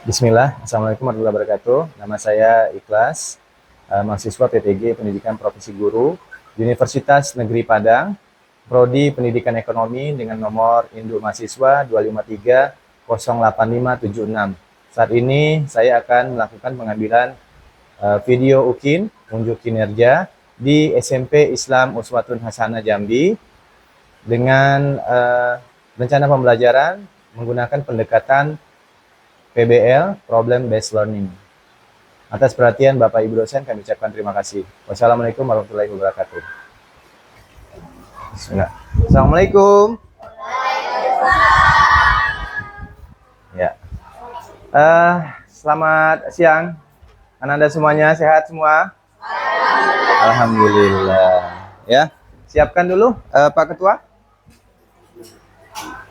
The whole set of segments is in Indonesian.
Bismillah, Assalamualaikum warahmatullahi wabarakatuh. Nama saya Ikhlas, mahasiswa PTG Pendidikan Profesi Guru, Universitas Negeri Padang, Prodi Pendidikan Ekonomi dengan nomor induk mahasiswa 253-08576. Saat ini saya akan melakukan pengambilan video UKIN, unjuk kinerja, di SMP Islam Uswatun Hasanah Jambi dengan rencana pembelajaran menggunakan pendekatan PBL, Problem Based Learning. Atas perhatian Bapak Ibu dosen kami ucapkan terima kasih. Wassalamualaikum warahmatullahi wabarakatuh. Bismillah. Assalamualaikum. Ya. Selamat siang. Ananda semuanya sehat semua? Alhamdulillah. Ya. Siapkan dulu Pak Ketua.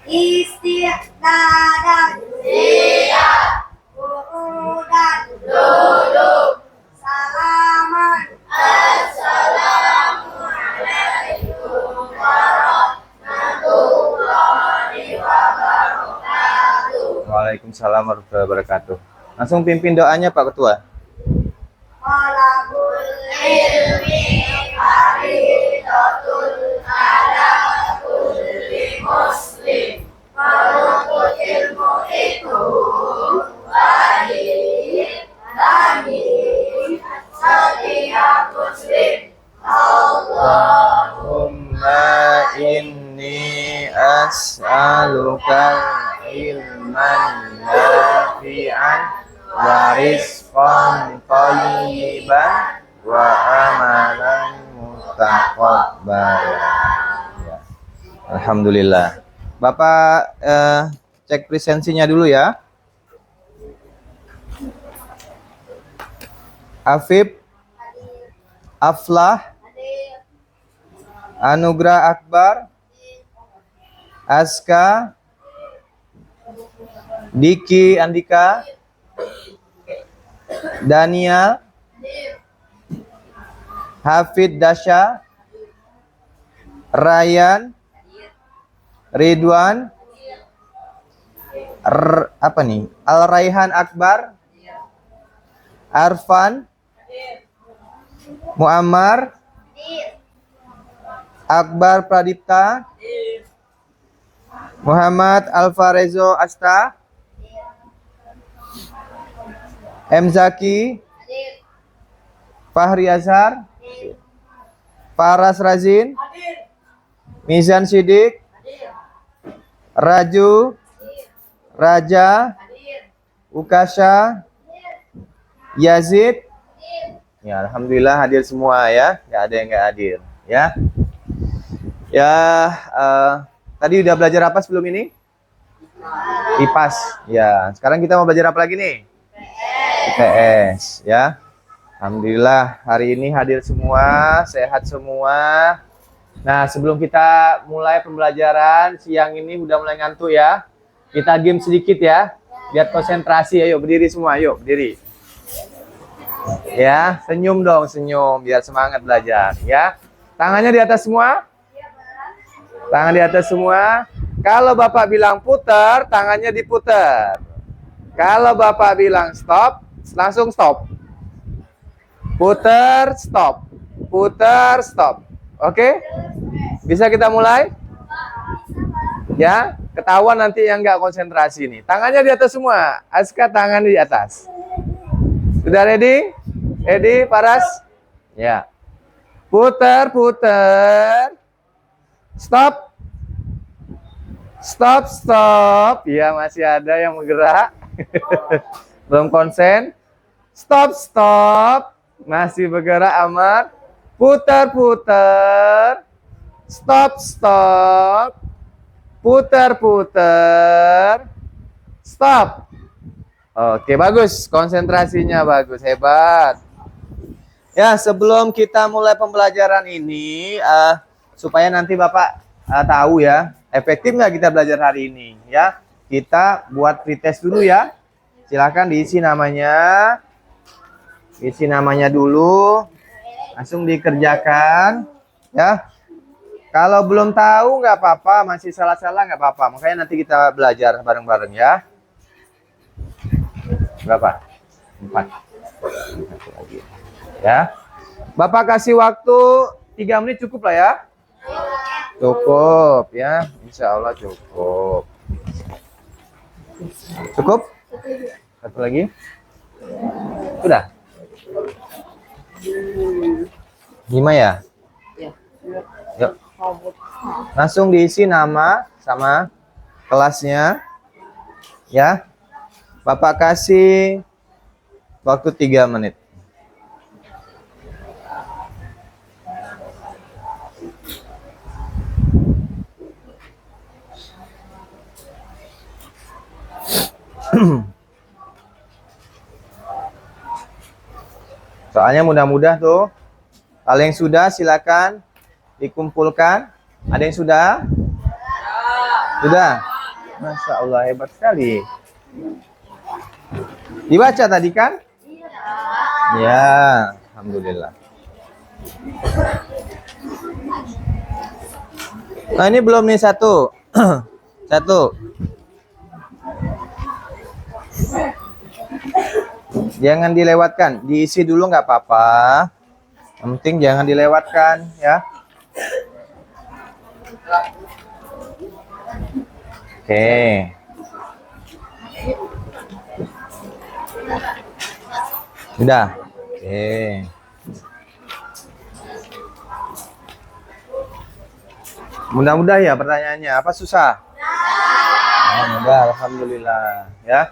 Istiqdadan siap, qu'udan duduk, salaman assalamualaikum warahmatullahi wabarakatuh. Waalaikumsalam warahmatullahi wabarakatuh. Langsung pimpin doanya Pak Ketua. Talabul ilmi fariidatun ala kulli muslim. Menuntut ilmu itu wajib bagi setiap muslim. Allahumma inni as'aluka ilman nafi'an wa rizqan thayyiban wa amalan mutaqabbalan. Ya. Alhamdulillah. Bapak cek presensinya dulu ya. Afib, Aflah, Anugrah Akbar, Aska, Diki Andika, Daniel, Hafid Dasya, Ryan, Ridwan, Al Raihan Akbar, Arfan, Muammar, Akbar Pradipta, Muhammad Alfarezo Asta, M Zaki, Fahri Azhar, Faras Razin, Mizan Sidik, Raju, Raja, Ukasha, Yazid. Ya, alhamdulillah hadir semua ya. Nggak ada yang nggak hadir ya. Ya, tadi udah belajar apa sebelum ini? IPAS. Ya, sekarang kita mau belajar apa lagi nih? IPS ya. Alhamdulillah hari ini hadir semua, sehat semua. Nah, sebelum kita mulai pembelajaran siang ini udah mulai ngantuk ya. Kita game sedikit ya. Biar konsentrasi. Ayo berdiri semua, ayo berdiri. Ya, senyum dong, senyum biar semangat belajar ya. Tangannya di atas semua? Tangan di atas semua. Kalau Bapak bilang putar, tangannya diputar. Kalau Bapak bilang stop, langsung stop. Putar, stop. Putar, stop. Oke? Bisa kita mulai? Ya, ketahuan nanti yang nggak konsentrasi nih. Tangannya di atas semua. Aska tangan di atas. Sudah ready? Ready, Paras? Ya. Putar, putar. Stop. Stop, stop. Ya, masih ada yang bergerak. Belum konsen. Stop, stop. Masih bergerak, Amar. Putar, putar. Stop, stop. Putar, putar. Stop. Oke, bagus. Konsentrasinya bagus. Hebat. Ya, sebelum kita mulai pembelajaran ini, supaya nanti Bapak tahu ya, efektif nggak kita belajar hari ini ya. Kita buat pretest dulu ya. Silakan diisi namanya. Isi namanya dulu. Langsung dikerjakan ya. Kalau belum tahu nggak apa-apa, masih salah-salah nggak apa-apa. Makanya nanti kita belajar bareng-bareng ya. Berapa? 4. Satu lagi. Ya. Bapak kasih waktu 3 menit cukup lah ya. Cukup ya. Insya Allah cukup. Cukup? Satu lagi. Sudah. 5 ya? Yuk. Langsung diisi nama sama kelasnya. Ya. Bapak kasih waktu 3 menit. Soalnya mudah-mudah tuh. Kalau yang sudah silakan dikumpulkan. Ada yang sudah? Sudah? Masya Allah, hebat sekali. Dibaca tadi kan? Ya, alhamdulillah. Nah ini belum nih satu. Satu. Jangan dilewatkan, diisi dulu nggak apa-apa. Yang penting jangan dilewatkan ya. Oke. Sudah. Oke. Mudah-mudah ya pertanyaannya. Apa susah? Oh, mudah, alhamdulillah ya.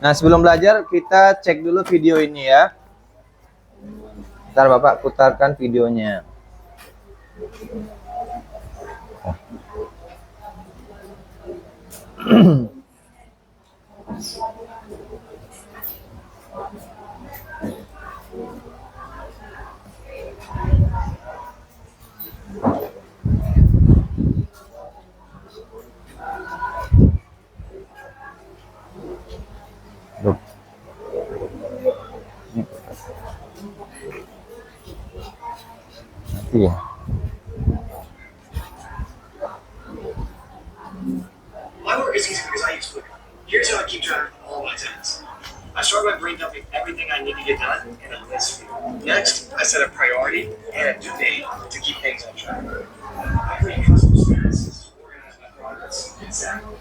Nah, sebelum belajar kita cek dulu video ini ya. Ntar Bapak putarkan videonya. Loh. Nanti ya. My work is easy because I use Flickr. Here's how I keep track of all my tasks. I start by brain dumping everything I need to get done in a list view. Next, I set a priority and a due date to keep things on track. I create custom statuses to organize my progress exactly.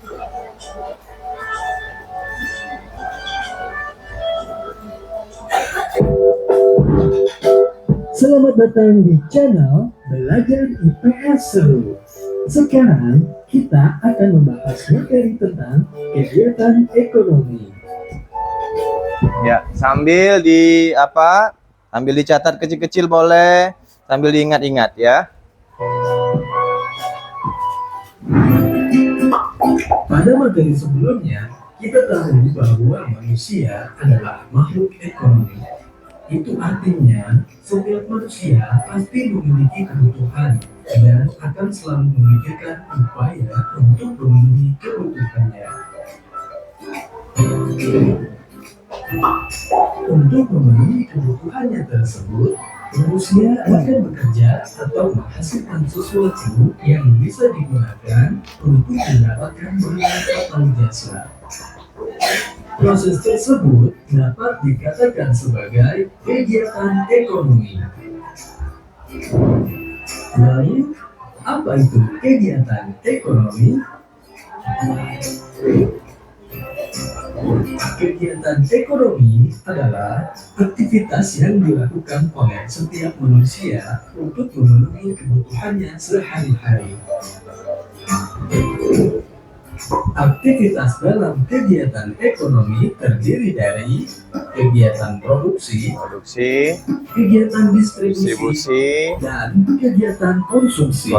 Selamat datang di channel Belajar IPS Seru. Sekarang kita akan membahas materi tentang kegiatan ekonomi. Ya, sambil di apa? Sambil dicatat kecil-kecil boleh, sambil diingat-ingat ya. Pada materi sebelumnya, kita tahu bahwa manusia adalah makhluk ekonomi. Itu artinya setiap manusia pasti memiliki kebutuhan dan akan selalu memikirkan upaya untuk memenuhi kebutuhannya. Untuk memenuhi kebutuhannya tersebut, manusia akan bekerja atau menghasilkan sesuatu yang bisa digunakan untuk mendapatkan barang atau jasa. Proses tersebut dapat dikatakan sebagai kegiatan ekonomi. Lalu, apa itu kegiatan ekonomi? Kegiatan ekonomi adalah aktivitas yang dilakukan oleh setiap manusia untuk memenuhi kebutuhannya sehari-hari. Aktivitas dalam kegiatan ekonomi terdiri dari kegiatan produksi, kegiatan distribusi, dan kegiatan konsumsi.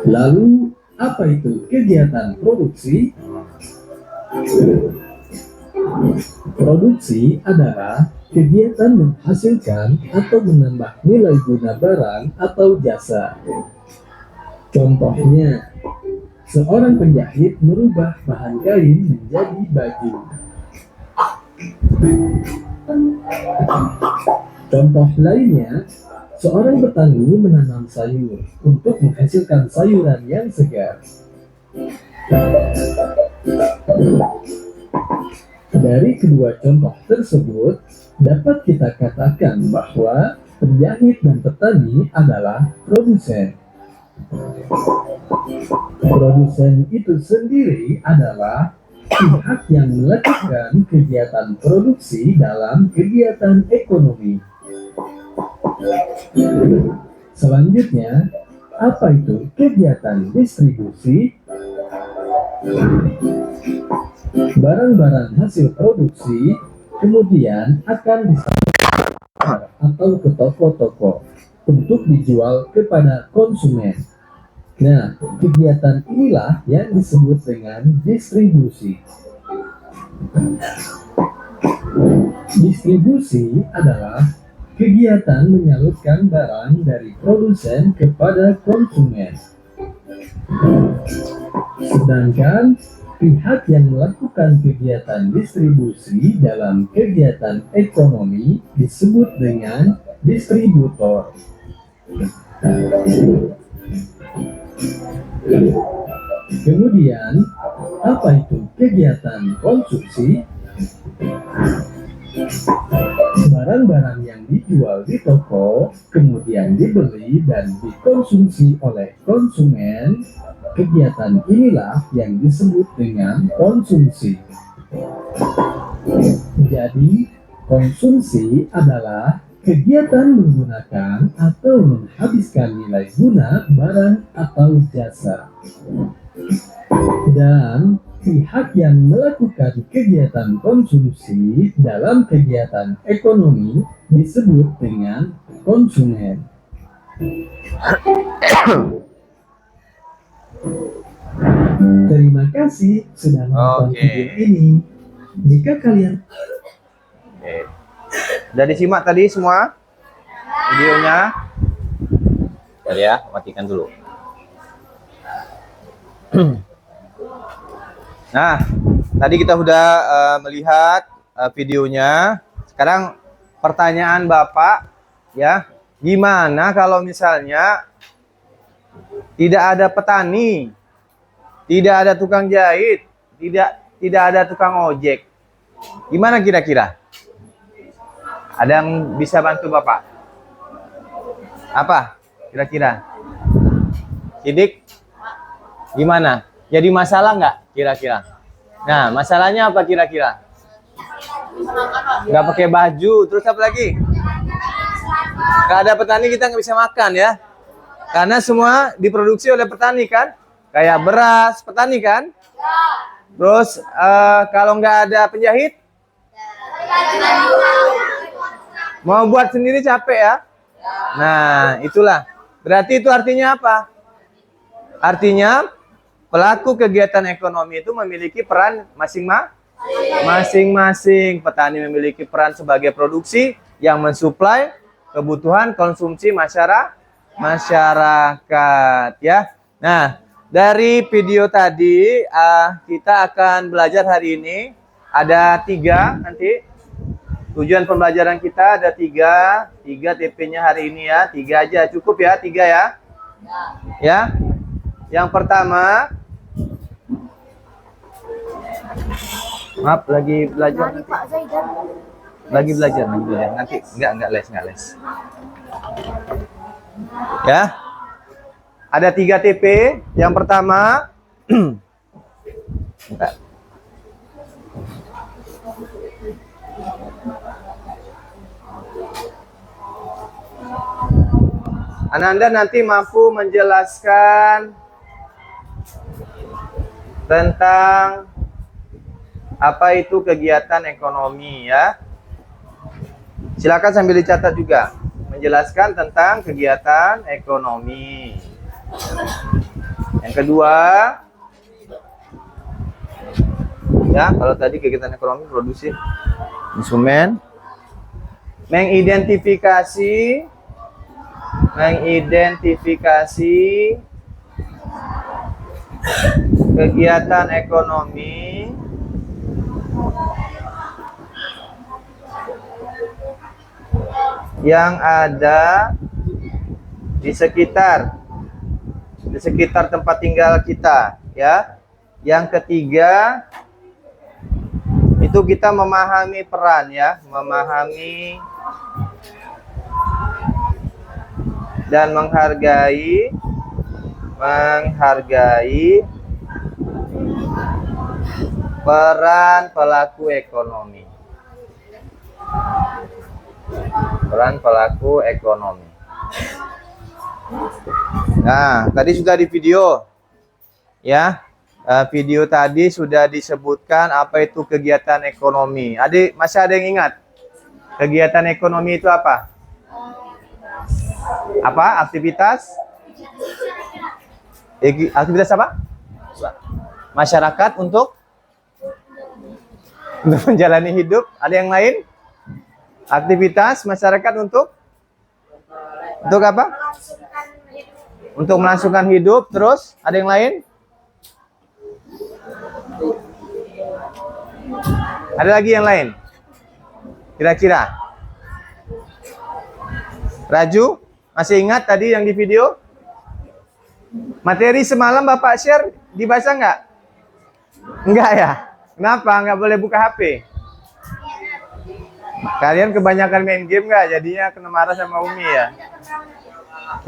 Lalu, apa itu kegiatan produksi? Produksi adalah kegiatan menghasilkan atau menambah nilai guna barang atau jasa. Contohnya, seorang penjahit merubah bahan kain menjadi baju. Contoh lainnya, seorang petani menanam sayur untuk menghasilkan sayuran yang segar. Dari kedua contoh tersebut, dapat kita katakan bahwa penjahit dan petani adalah produsen. Produsen itu sendiri adalah pihak yang melakukan kegiatan produksi dalam kegiatan ekonomi. Selanjutnya, apa itu kegiatan distribusi? Barang-barang hasil produksi kemudian akan disalurkan atau ke toko-toko untuk dijual kepada konsumen. Nah, kegiatan inilah yang disebut dengan distribusi. Distribusi adalah kegiatan menyalurkan barang dari produsen kepada konsumen. Sedangkan pihak yang melakukan kegiatan distribusi dalam kegiatan ekonomi disebut dengan distributor. Kemudian, apa itu kegiatan konsumsi? Barang-barang yang dijual di toko kemudian dibeli dan dikonsumsi oleh konsumen. Kegiatan inilah yang disebut dengan konsumsi. Jadi, konsumsi adalah kegiatan menggunakan atau menghabiskan nilai guna barang atau jasa. Dan pihak yang melakukan kegiatan konsumsi dalam kegiatan ekonomi disebut dengan konsumen. Terima kasih sudah menonton video ini. Jika kalian Udah disimak tadi semua videonya? Bentar ya, matikan dulu. Nah, tadi kita udah melihat videonya. Sekarang pertanyaan Bapak ya, gimana kalau misalnya tidak ada petani, tidak ada tukang jahit, tidak ada tukang ojek? Gimana kira-kira? Ada yang bisa bantu Bapak? Apa kira-kira? Sidik? Gimana? Jadi masalah nggak kira-kira? Nah, masalahnya apa kira-kira? Nggak pakai baju, terus apa lagi? Nggak ada petani, kita nggak bisa makan ya. Karena semua diproduksi oleh petani kan? Kayak beras, petani kan? Terus kalau nggak ada penjahit, mau buat sendiri capek ya. Nah, itulah. Berarti itu artinya apa? Artinya pelaku kegiatan ekonomi itu memiliki peran masing-masing. Petani memiliki peran sebagai produksi yang mensuplai kebutuhan konsumsi masyarakat ya. Nah, dari video tadi kita akan belajar hari ini ada 3 nanti. Tujuan pembelajaran kita ada 3 TP-nya hari ini ya. 3 aja cukup ya, 3 ya. Ya. Yang pertama, maaf lagi belajar. Lagi belajar nanti enggak les. Ya. Ada 3 TP. Yang pertama Ananda nanti mampu menjelaskan tentang apa itu kegiatan ekonomi ya. Silakan sambil dicatat juga. Menjelaskan tentang kegiatan ekonomi. Yang kedua, ya, kalau tadi kegiatan ekonomi produksi konsumen, mengidentifikasi kegiatan ekonomi yang ada di sekitar tempat tinggal kita ya. Yang ketiga itu kita memahami peran ya, memahami dan menghargai peran pelaku ekonomi. Peran pelaku ekonomi. Nah, tadi sudah di video ya. Video tadi sudah disebutkan apa itu kegiatan ekonomi. Adik, masih ada yang ingat? Kegiatan ekonomi itu apa? Apa? Aktivitas? Aktivitas apa? Masyarakat untuk menjalani hidup. Ada yang lain? Aktivitas masyarakat untuk apa? Untuk melangsungkan hidup. Terus ada yang lain? Ada lagi yang lain? Kira-kira? Raju, masih ingat tadi yang di video? Materi semalam Bapak share dibaca nggak? Enggak ya? Kenapa? Nggak boleh buka HP? Kalian kebanyakan main game nggak? Jadinya kena marah sama Umi ya?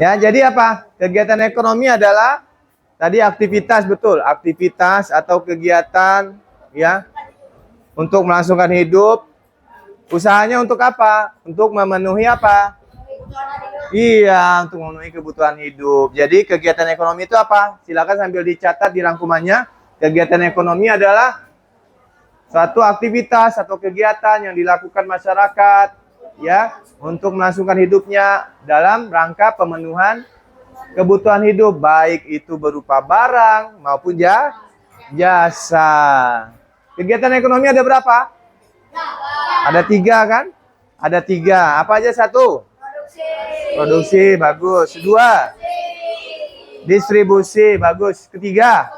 Ya, jadi apa? Kegiatan ekonomi adalah tadi aktivitas, betul. Aktivitas atau kegiatan ya untuk melangsungkan hidup. Usahanya untuk apa? Untuk memenuhi apa? Iya, untuk memenuhi kebutuhan hidup. Jadi kegiatan ekonomi itu apa? Silakan sambil dicatat di rangkumannya. Kegiatan ekonomi adalah suatu aktivitas atau kegiatan yang dilakukan masyarakat ya untuk melangsungkan hidupnya dalam rangka pemenuhan kebutuhan hidup, baik itu berupa barang maupun jasa. Kegiatan ekonomi ada berapa? Ada 3 kan? Ada 3. Apa aja? 1? Produksi, bagus. 2? Distribusi, bagus. 3?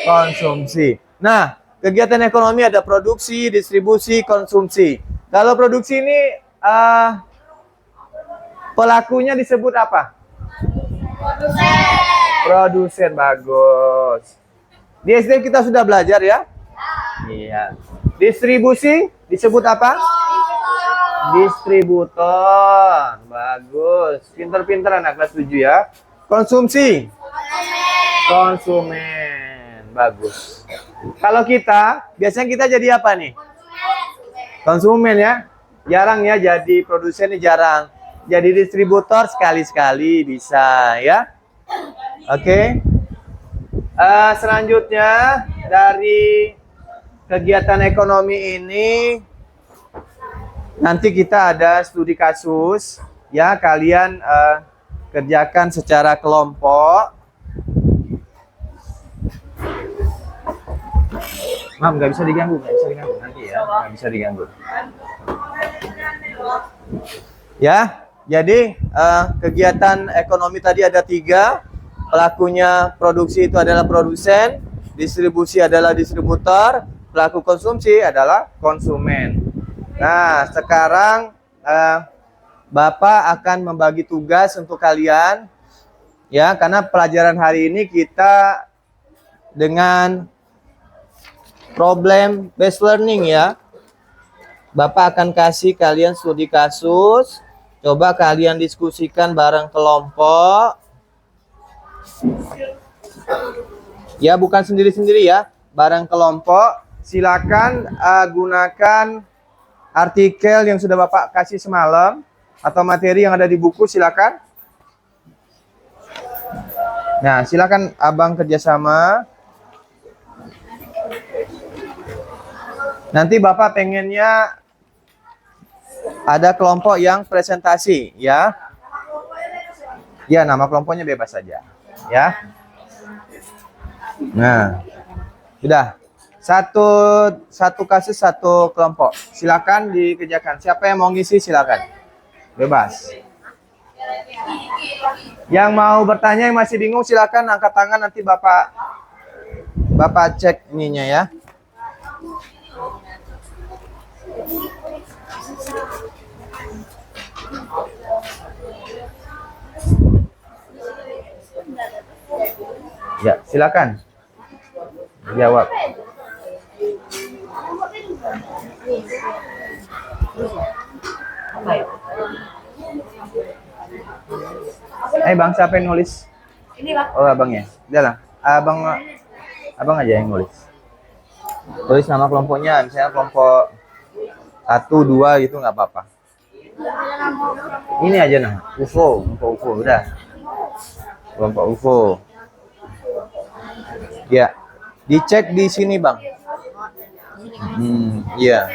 Konsumsi. Nah, kegiatan ekonomi ada produksi, distribusi, konsumsi. Kalau produksi ini pelakunya disebut apa? Produsen, bagus. Di SD kita sudah belajar ya? Iya. Distribusi disebut apa? Distributor. Bagus. Pinter-pinter anak kelas 7 ya. Konsumsi? Konsumen. Bagus. Kalau kita, biasanya kita jadi apa nih? Konsumen ya. Jarang ya jadi produsen, ini jarang. Jadi distributor sekali-sekali bisa ya. Oke. Selanjutnya dari kegiatan ekonomi ini nanti kita ada studi kasus ya, kalian kerjakan secara kelompok. Mam, nggak bisa diganggu nanti ya, nggak bisa diganggu. Ya, jadi kegiatan ekonomi tadi ada 3. Pelakunya produksi itu adalah produsen, distribusi adalah distributor, pelaku konsumsi adalah konsumen. Nah, sekarang Bapak akan membagi tugas untuk kalian ya, karena pelajaran hari ini kita dengan problem based learning ya. Bapak akan kasih kalian studi kasus, coba kalian diskusikan bareng kelompok. Ya, bukan sendiri-sendiri ya, bareng kelompok. Silakan gunakan artikel yang sudah Bapak kasih semalam atau materi yang ada di buku, silakan. Nah, silakan Abang kerjasama. Nanti Bapak pengennya ada kelompok yang presentasi ya. Ya, nama kelompoknya bebas saja ya. Nah, sudah. Satu kasus satu kelompok. Silakan dikerjakan. Siapa yang mau ngisi silakan. Bebas. Yang mau bertanya, yang masih bingung silakan angkat tangan, nanti Bapak cek ininya ya. Ya, silakan. Jawab. Bang, siapa yang nulis? Ini Bang. Oh, abangnya. Udah lah. Abang aja yang nulis. Tulis nama kelompoknya, misalnya kelompok 1, 2 gitu nggak apa-apa. Ini aja nah, kelompok UFO udah. Kelompok UFO. Ya, dicek di sini Bang. Iya.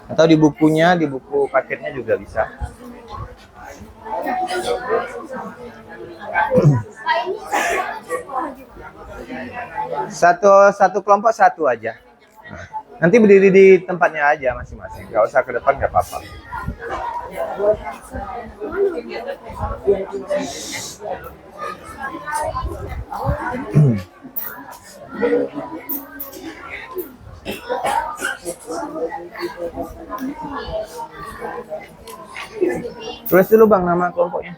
Atau di bukunya, di buku paketnya juga bisa. Satu kelompok satu aja. Nanti berdiri di tempatnya aja masing-masing. Gak usah ke depan, gak apa-apa. Tulis dulu Bang nama kelompoknya.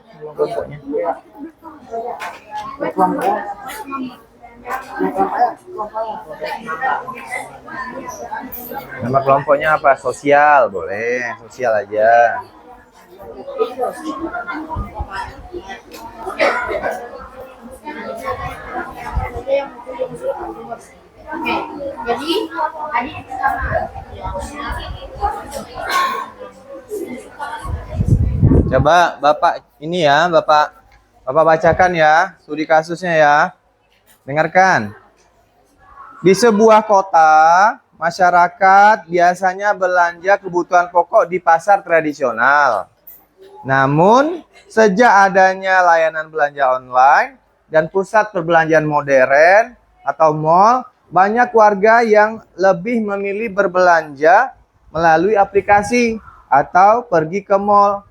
Nama kelompoknya apa? Sosial, boleh. Sosial aja. Oke, jadi adik sama. Coba Bapak ini ya, Bapak bacakan ya, studi kasusnya ya. Dengarkan. Di sebuah kota, masyarakat biasanya belanja kebutuhan pokok di pasar tradisional. Namun, sejak adanya layanan belanja online dan pusat perbelanjaan modern atau mall, banyak warga yang lebih memilih berbelanja melalui aplikasi atau pergi ke mall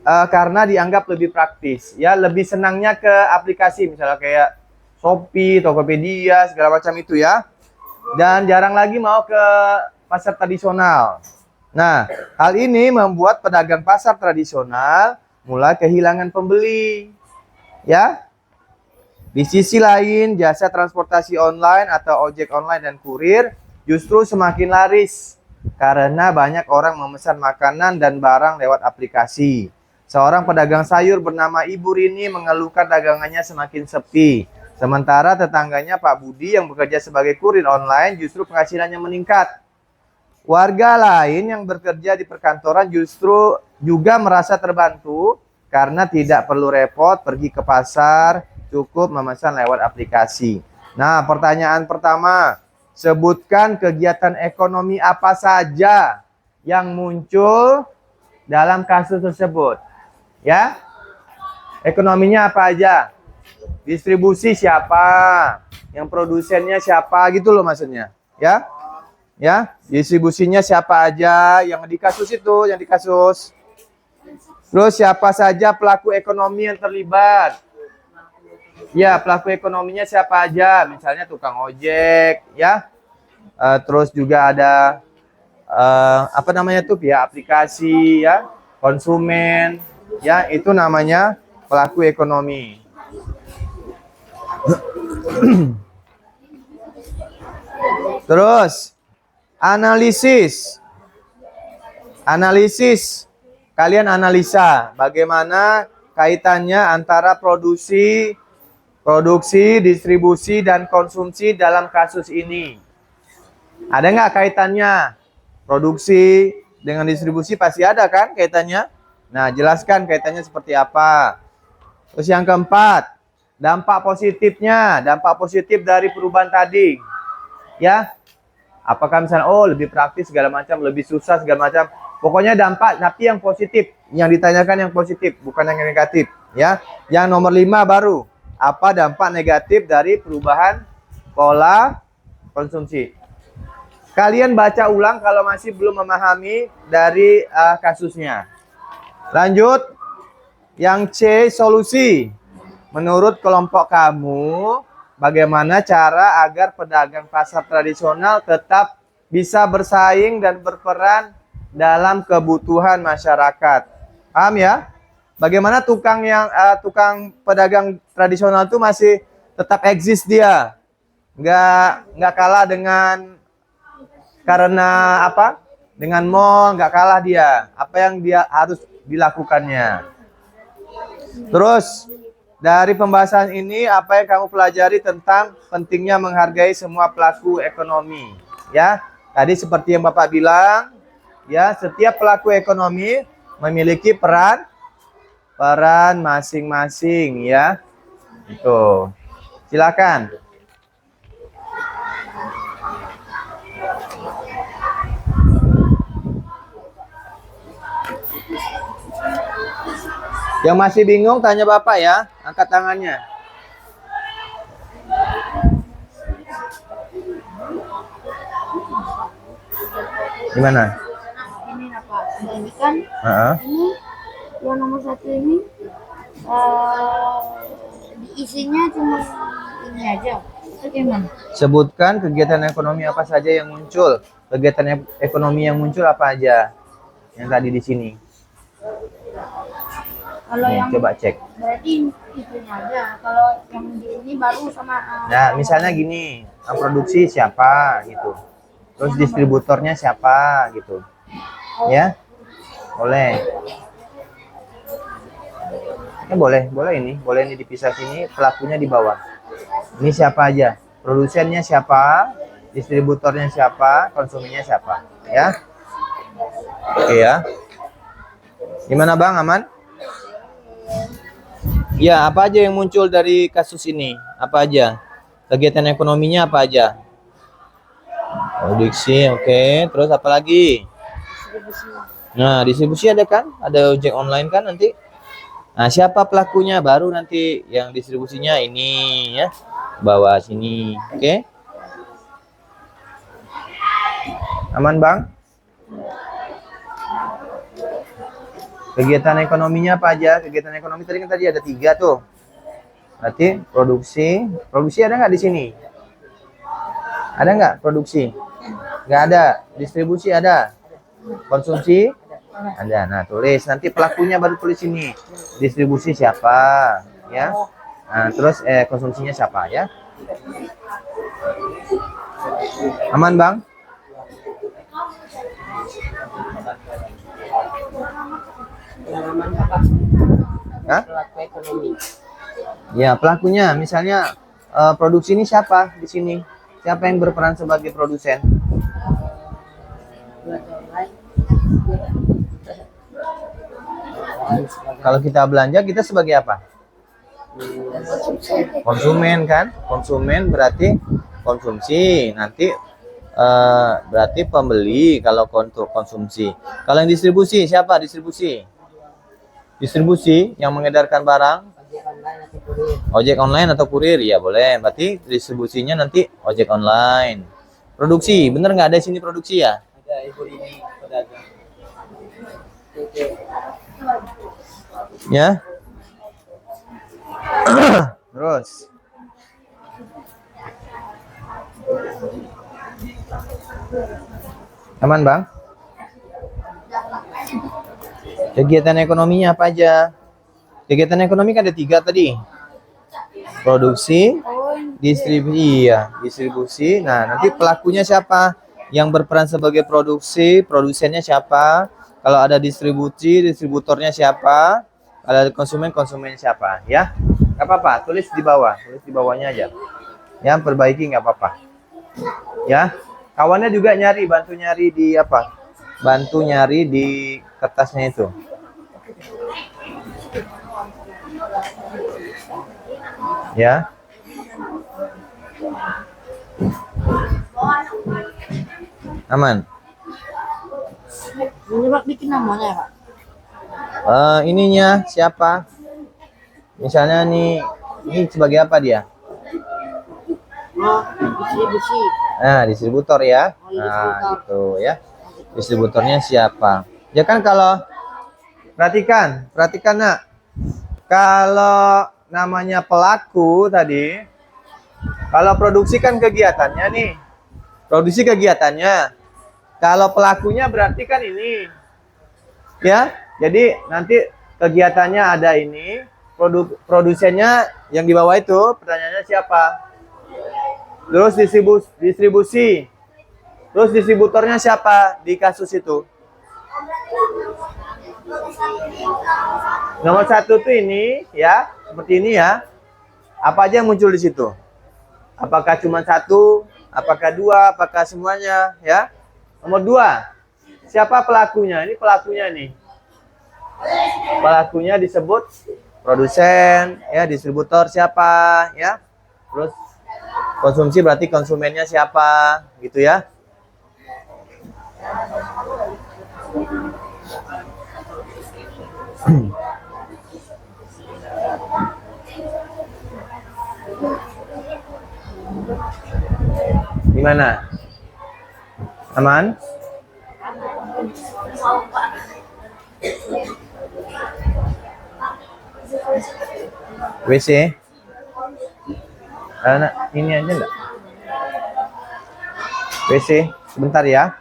karena dianggap lebih praktis. Ya, lebih senangnya ke aplikasi misalnya kayak Shopee, Tokopedia, segala macam itu ya. Dan jarang lagi mau ke pasar tradisional. Nah, hal ini membuat pedagang pasar tradisional mulai kehilangan pembeli. Ya. Di sisi lain, jasa transportasi online atau ojek online dan kurir justru semakin laris karena banyak orang memesan makanan dan barang lewat aplikasi. Seorang pedagang sayur bernama Ibu Rini mengeluhkan dagangannya semakin sepi. Sementara tetangganya Pak Budi yang bekerja sebagai kurir online justru penghasilannya meningkat. Warga lain yang bekerja di perkantoran justru juga merasa terbantu karena tidak perlu repot pergi ke pasar, cukup memesan lewat aplikasi. Nah, pertanyaan pertama, sebutkan kegiatan ekonomi apa saja yang muncul dalam kasus tersebut. Ya, ekonominya apa aja? Distribusi siapa? Yang produsennya siapa gitu loh maksudnya. Ya, ya, distribusinya siapa aja yang di kasus itu, yang di kasus. Terus siapa saja pelaku ekonomi yang terlibat? Ya, pelaku ekonominya siapa aja? Misalnya tukang ojek, ya. Terus juga ada apa namanya tuh pihak aplikasi, ya, konsumen, ya, itu namanya pelaku ekonomi. Terus analisis. Kalian analisa bagaimana kaitannya antara produksi, distribusi, dan konsumsi dalam kasus ini. Ada nggak kaitannya? Produksi dengan distribusi pasti ada kan kaitannya? Nah, jelaskan kaitannya seperti apa. Terus yang keempat, dampak positif dari perubahan tadi. Ya, apakah misalnya, oh lebih praktis segala macam, lebih susah segala macam. Pokoknya dampak, tapi yang positif. Yang ditanyakan yang positif, bukan yang negatif. Ya, yang nomor 5 baru. Apa dampak negatif dari perubahan pola konsumsi? Kalian baca ulang kalau masih belum memahami dari kasusnya. Lanjut. Yang C, solusi. Menurut kelompok kamu, bagaimana cara agar pedagang pasar tradisional tetap bisa bersaing dan berperan dalam kebutuhan masyarakat? Paham ya? Bagaimana tukang pedagang tradisional itu masih tetap eksis dia? nggak kalah dengan, karena apa? Dengan mall nggak kalah dia. Apa yang dia harus dilakukannya. Terus dari pembahasan ini apa yang kamu pelajari tentang pentingnya menghargai semua pelaku ekonomi? Ya, tadi seperti yang Bapak bilang, ya setiap pelaku ekonomi memiliki peran masing-masing ya. Itu. Silakan. Yang masih bingung tanya Bapak ya, angkat tangannya. Gimana? Ini apa? Ini kan Heeh. ini yang nomor 1 ini diisinya cuma ini aja. Itu gimana? Sebutkan kegiatan ekonomi apa saja yang muncul. Kegiatan ekonomi yang muncul apa aja? Yang tadi di sini. Kalau Nih, yang coba cek. berarti itunya aja. Kalau yang di ini baru sama Nah, misalnya gini, yang produksi siapa gitu. Terus distributornya siapa gitu. Ya? Boleh. Ya boleh ini. Boleh ini dipisah sini, pelakunya di bawah. Ini siapa aja? Produsennya siapa? Distributornya siapa? Konsumennya siapa? Ya? Oke ya. Gimana Bang, aman? Ya, apa aja yang muncul dari kasus ini? Apa aja? Kegiatan ekonominya apa aja? Produksi, oke. Terus apa lagi? Nah, distribusi ada kan? Ada ojek online kan nanti? Nah, siapa pelakunya? Baru nanti yang distribusinya ini ya. Bawah sini, oke? Aman, Bang? Kegiatan ekonominya apa aja? Kegiatan ekonomi tadi kan ada 3 tuh. Berarti produksi ada nggak di sini? Ada nggak produksi? Nggak ada. Distribusi ada. Konsumsi ada. Nah, tulis nanti pelakunya baru tulis ini. Distribusi siapa? Ya. Nah, terus konsumsinya siapa ya? Aman, Bang? Hah? Ya, pelakunya misalnya produksi ini siapa di sini? Siapa yang berperan sebagai produsen? Kalau kita belanja, kita sebagai apa? Konsumen kan? Konsumen berarti konsumsi. Nanti berarti pembeli kalau untuk konsumsi. Kalau yang distribusi, siapa distribusi? Distribusi yang mengedarkan barang? Ojek online atau kurir? Ya boleh. Berarti distribusinya nanti ojek online. Produksi, bener nggak ada di sini produksi ya? Ada, ibu ini pedagang. Ya. Terus. Aman, Bang? Kegiatan ekonominya apa aja? Kegiatan ekonomi kan ada 3 tadi. Produksi, distribusi, ya, distribusi. Nah, nanti pelakunya siapa? Yang berperan sebagai produksi, produsennya siapa? Kalau ada distribusi, distributornya siapa? Kalau ada konsumen, konsumen siapa? Ya, nggak apa-apa. Tulis di bawah, tulis di bawahnya aja. Ya, perbaiki nggak apa-apa. Ya, kawannya juga nyari, bantu nyari di apa? Bantu nyari di kertasnya itu. Ya. Aman. Coba bikin namanya, Pak. Ininya siapa? Misalnya nih, ini sebagai apa dia? Oh, distribusi. Nah, distributor ya. Oh, iya, Nah, distributor. gitu ya. Distributornya siapa? Ya kan kalau perhatikan nak. Kalau namanya pelaku tadi, kalau produksi kan kegiatannya nih. Produksi kegiatannya. Kalau pelakunya berarti kan ini. Ya, jadi nanti kegiatannya ada ini, produsennya yang di bawah itu, pertanyaannya siapa? Terus distribusi. Terus distributornya siapa di kasus itu? Nomor 1 tuh ini ya, seperti ini ya. Apa aja yang muncul di situ? Apakah cuma 1? Apakah 2? Apakah semuanya ya? Nomor 2. Siapa pelakunya? Ini pelakunya nih. Pelakunya disebut produsen, ya, distributor siapa, ya. Terus konsumsi berarti konsumennya siapa, gitu ya. Gimana? Aman? WC? Anak ini aja enggak? WC, sebentar ya.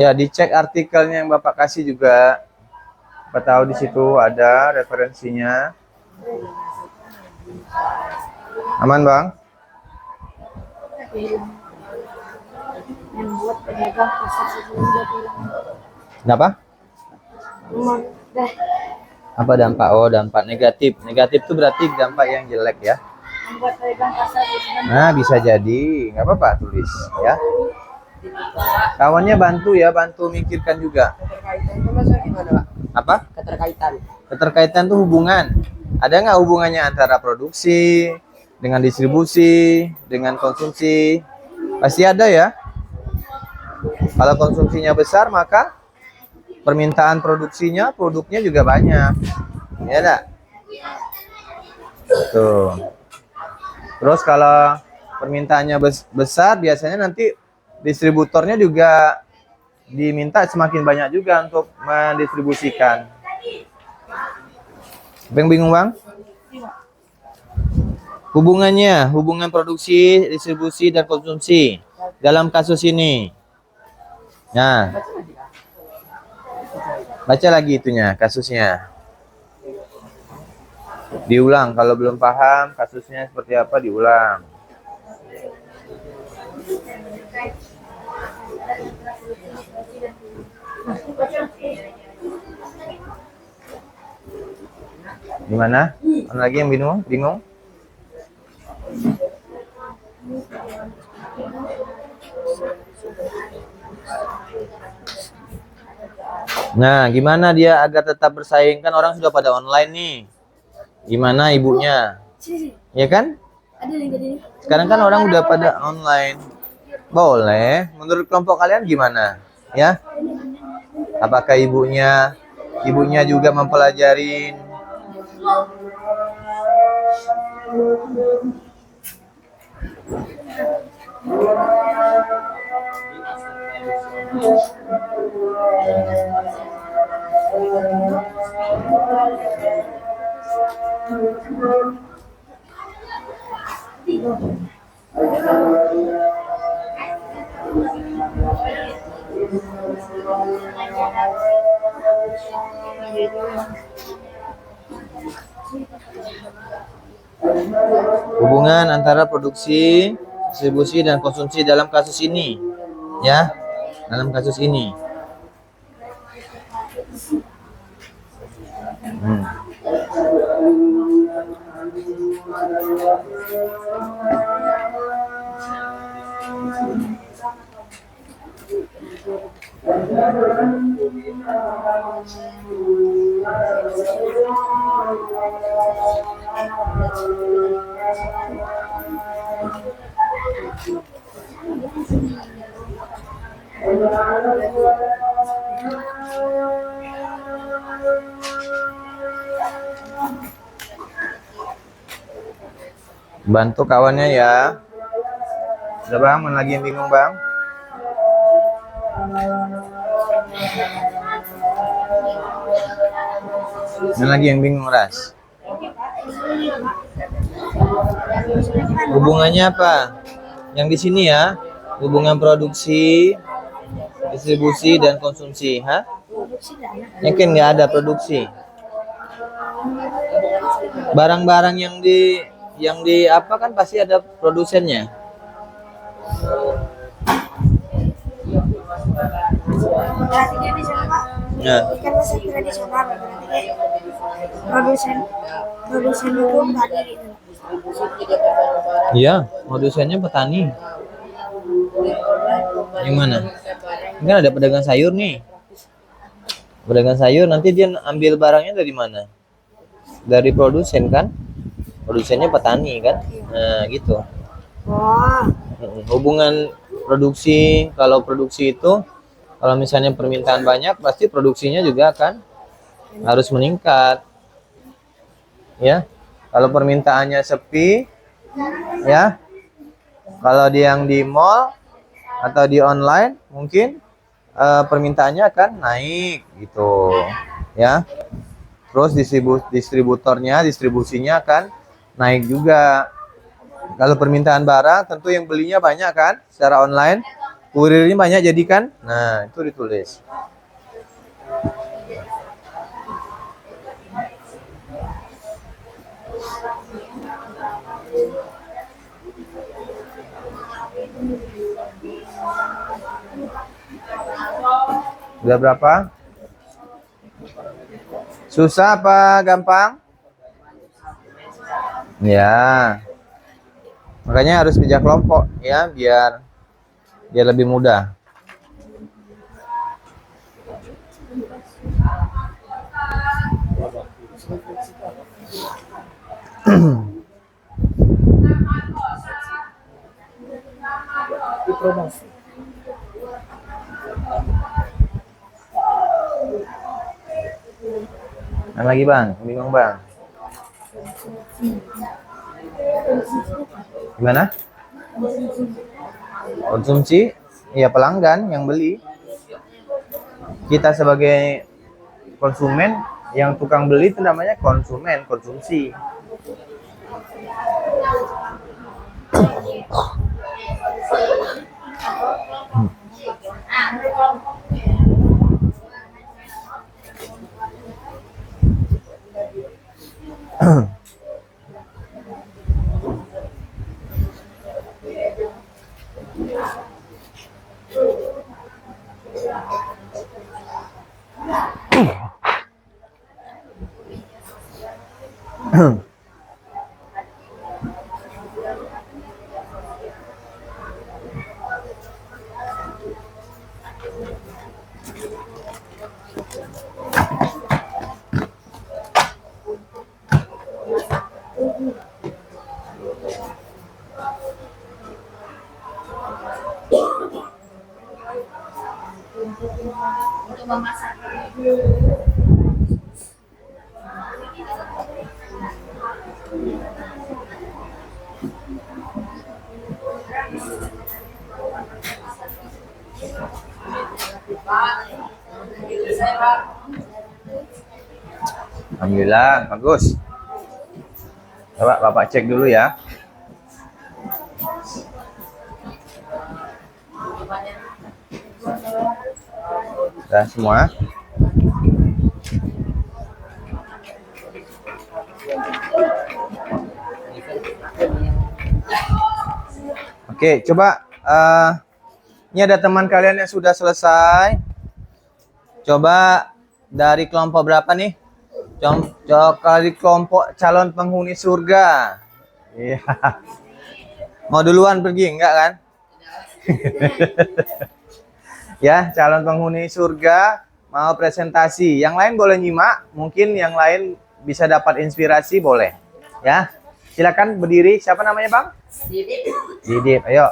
Ya, dicek artikelnya yang Bapak kasih juga. Bapak tahu di situ ada referensinya. Aman, Bang? Yang buat pedagang pasar itu juga bilang. Kenapa? Dah, Apa dampak? Oh, dampak negatif. Negatif itu berarti dampak yang jelek ya. membuat pedagang pasar itu kan Nah, bisa jadi. Nggak apa-apa, tulis ya. Kawannya bantu ya, bantu mikirkan juga. Keterkaitan itu maksudnya gimana, Pak? Apa? Keterkaitan. Keterkaitan tuh hubungan. Ada nggak hubungannya antara produksi dengan distribusi, dengan konsumsi? Pasti ada ya. Kalau konsumsinya besar, maka permintaan produknya juga banyak. Ya enggak? Tuh. Terus kalau permintaannya besar, biasanya nanti distributornya juga diminta semakin banyak juga untuk mendistribusikan. Bingung, Bang? Hubungan produksi, distribusi, dan konsumsi dalam kasus ini. Nah, baca lagi itunya, kasusnya. Diulang, kalau belum paham kasusnya seperti apa, diulang. Gimana? Ada lagi yang bingung? Nah, gimana dia agar tetap bersaing? Kan orang sudah pada online nih. Gimana ibunya? Ya kan? Sekarang kan orang udah pada online. Boleh. Menurut kelompok kalian gimana? Ya? Apakah ibunya juga mempelajarin? Hubungan antara produksi, distribusi, dan konsumsi dalam kasus ini, ya, dalam kasus ini. Bantu kawannya ya. Udah bang, mana lagi yang bingung bang? Mana lagi yang bingung Ras? Hubungannya apa? Yang di sini ya, hubungan produksi, distribusi dan konsumsi, ha? Yakin nggak ada produksi? Barang-barang yang di apa kan pasti ada produsennya. Artinya di sana Pak, Nah, ikan pasar tradisional berarti produsen itu tadi gitu. iya, produsennya petani. Yang mana? Ini kan ada pedagang sayur nih. Pedagang sayur nanti dia ambil barangnya dari mana? Dari produsen kan? Produsennya petani kan? Nah, gitu. Wah, Hubungan produksi, kalau produksi itu kalau misalnya permintaan banyak pasti produksinya juga akan harus meningkat. Ya. Kalau permintaannya sepi ya. Kalau yang di mall atau di online mungkin permintaannya akan naik gitu. Ya. Terus distribusinya akan naik juga. Kalau permintaan barang tentu yang belinya banyak kan secara online, kurirnya banyak jadi kan. Nah, itu ditulis. Udah berapa? Susah apa gampang? Ya. Makanya harus kerja kelompok ya biar lebih mudah. Yang lagi bang, bingung bang. Gimana? Konsumsi, ya pelanggan yang beli. Kita sebagai konsumen, yang tukang beli itu namanya konsumen, konsumsi. untuk memasak. Alhamdulillah, bagus. Coba Bapak cek dulu ya. Sudah semua. Oke, coba ini ada teman kalian yang sudah selesai. Coba dari kelompok berapa nih? Dari kelompok calon penghuni surga. Iya. Mau duluan pergi enggak kan? Ya, calon penghuni surga mau presentasi. Yang lain boleh nyimak, mungkin yang lain bisa dapat inspirasi boleh. Ya. Silakan berdiri. Siapa namanya, Bang? Didit. Ayo.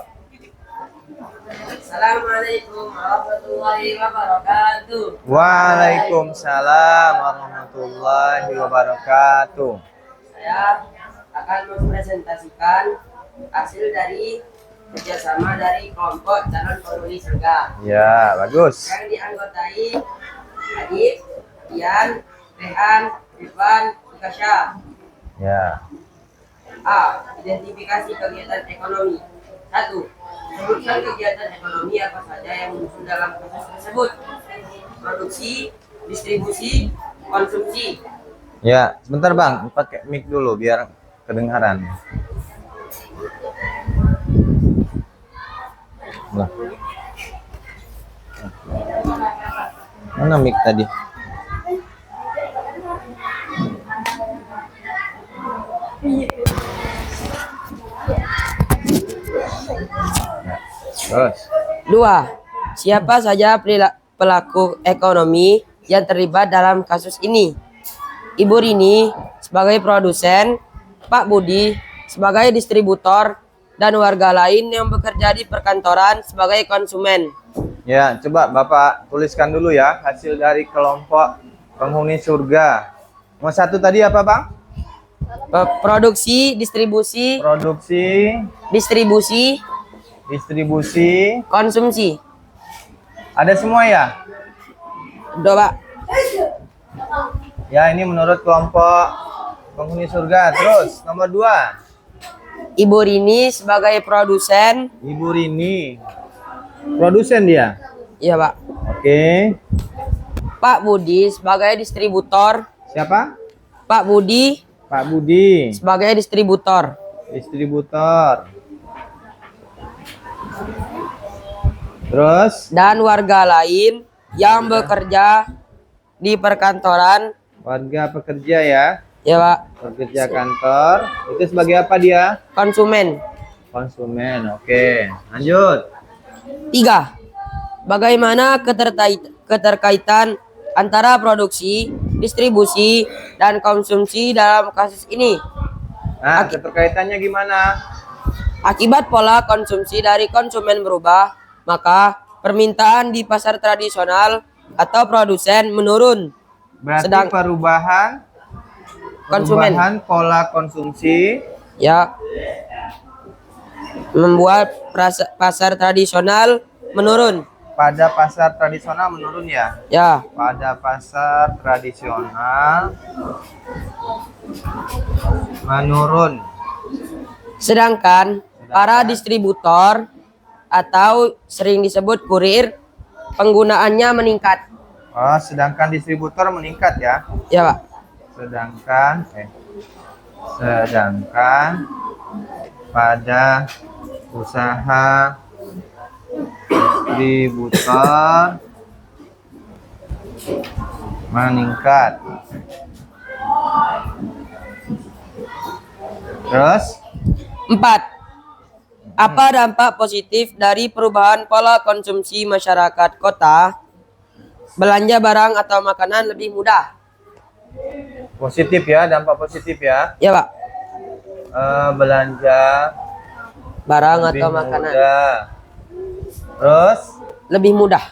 Assalamualaikum warahmatullahi wabarakatuh. Waalaikumsalam warahmatullahi wabarakatuh. Saya akan mempresentasikan hasil dari kerjasama dari kelompok calon penghuni surga Ya, bagus. yang dianggotai Adit, Ian, Rehan, Irfan, Ukasha. Ya. A. Identifikasi kegiatan ekonomi. 1. Sebutkan kegiatan ekonomi apa saja yang muncul dalam kasus tersebut. Produksi, distribusi, konsumsi. Ya, sebentar Bang, pakai mic dulu biar kedengaran. Lah. Mana mic tadi? Terus. 2. Siapa saja pelaku ekonomi yang terlibat dalam kasus ini? Ibu Rini sebagai produsen, Pak Budi sebagai distributor, dan warga lain yang bekerja di perkantoran sebagai konsumen. Ya, coba Bapak tuliskan dulu ya hasil dari kelompok penghuni surga. Mau satu tadi apa Bang? Produksi, distribusi, distribusi, konsumsi. ada semua ya? Udah, Pak. Ya, ini menurut kelompok penghuni surga. Terus nomor 2. Ibu Rini sebagai produsen. Ibu Rini. Produsen dia. Iya, Pak. Oke. Pak Budi sebagai distributor. Siapa? Pak Budi Pak Budi. sebagai distributor. Distributor. Terus Dan warga lain yang bekerja di perkantoran. warga pekerja ya. Ya, Pak. Pekerja kantor. Itu sebagai apa dia? Konsumen. Konsumen. Oke. Lanjut. 3. Bagaimana keterkaitan antara produksi, distribusi, dan konsumsi dalam kasus ini? Nah, keterkaitannya gimana? Akibat pola konsumsi dari konsumen berubah, maka permintaan di pasar tradisional atau produsen menurun. Berarti Sedang- perubahan Konsumen. pola konsumsi Ya, membuat pasar tradisional menurun. pada pasar tradisional menurun ya. Ya, Pada pasar tradisional menurun. sedangkan para distributor atau sering disebut kurir penggunaannya meningkat. Oh, sedangkan distributor meningkat ya. Ya, Pak. Sedangkan pada usaha distributor meningkat. Terus 4. Apa dampak positif dari perubahan pola konsumsi masyarakat kota? Belanja barang atau makanan lebih mudah. positif ya, dampak positif ya. Ya, Pak. Belanja Barang lebih atau makanan mudah. Terus lebih mudah.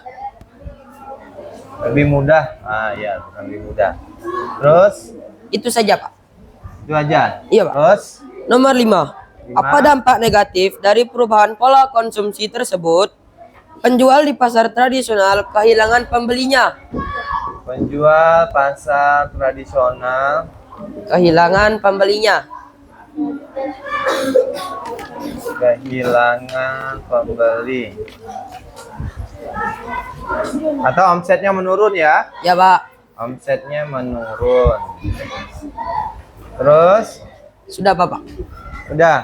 lebih mudah. Ah ya, bukan lebih mudah. Terus Itu saja, Pak. itu aja. Iya, Pak. Terus Nomor 5. 5. Apa dampak negatif dari perubahan pola konsumsi tersebut? Penjual di pasar tradisional kehilangan pembelinya. penjual pasar tradisional Kehilangan pembelinya. kehilangan pembeli. Atau omsetnya menurun ya? Ya, Pak. Omsetnya menurun. Terus Sudah, Pak. udah.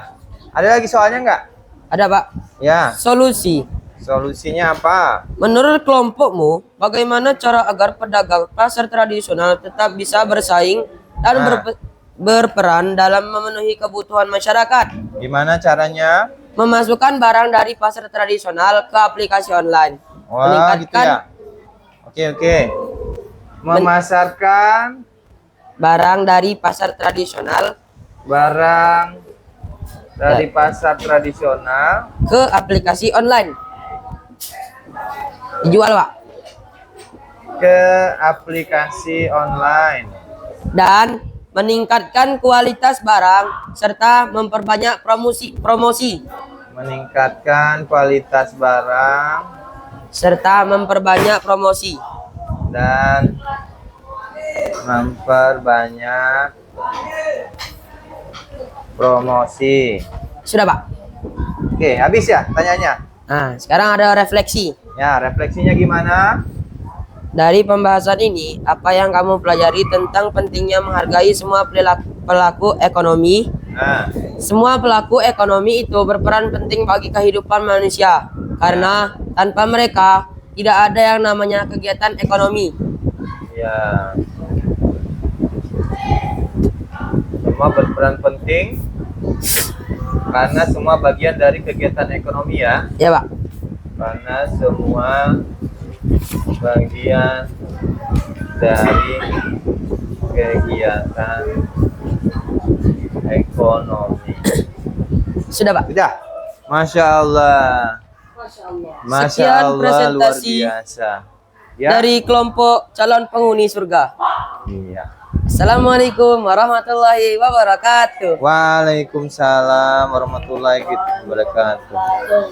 Ada lagi soalnya nggak? Ada, Pak. Ya. Solusi. Solusinya apa? Menurut kelompokmu, bagaimana cara agar pedagang pasar tradisional tetap bisa bersaing dan Nah. berperan dalam memenuhi kebutuhan masyarakat? Gimana caranya? Memasukkan barang dari pasar tradisional ke aplikasi online. Wah, gitu meningkatkan ya. Oke. Memasarkan barang dari pasar tradisional barang dari pasar tradisional ke aplikasi online. Dijual, Pak. ke aplikasi online Dan meningkatkan kualitas barang serta memperbanyak promosi meningkatkan kualitas barang serta memperbanyak promosi. dan memperbanyak promosi. Sudah, Pak. Oke, habis ya tanyanya. Nah, sekarang ada refleksi. Ya, refleksinya gimana? Dari pembahasan ini, apa yang kamu pelajari tentang pentingnya menghargai semua pelaku ekonomi? Nah, Semua pelaku ekonomi itu berperan penting bagi kehidupan manusia, karena tanpa mereka tidak ada yang namanya kegiatan ekonomi. ya. Semua berperan penting karena semua bagian dari kegiatan ekonomi ya. Ya, Pak. Karena semua bagian dari kegiatan ekonomi. Sudah, Pak. Sudah. Masya Allah. Masya Sekian Allah, luar presentasi biasa. Ya. dari kelompok calon penghuni surga. Iya. Assalamualaikum warahmatullahi wabarakatuh. Waalaikumsalam warahmatullahi wabarakatuh.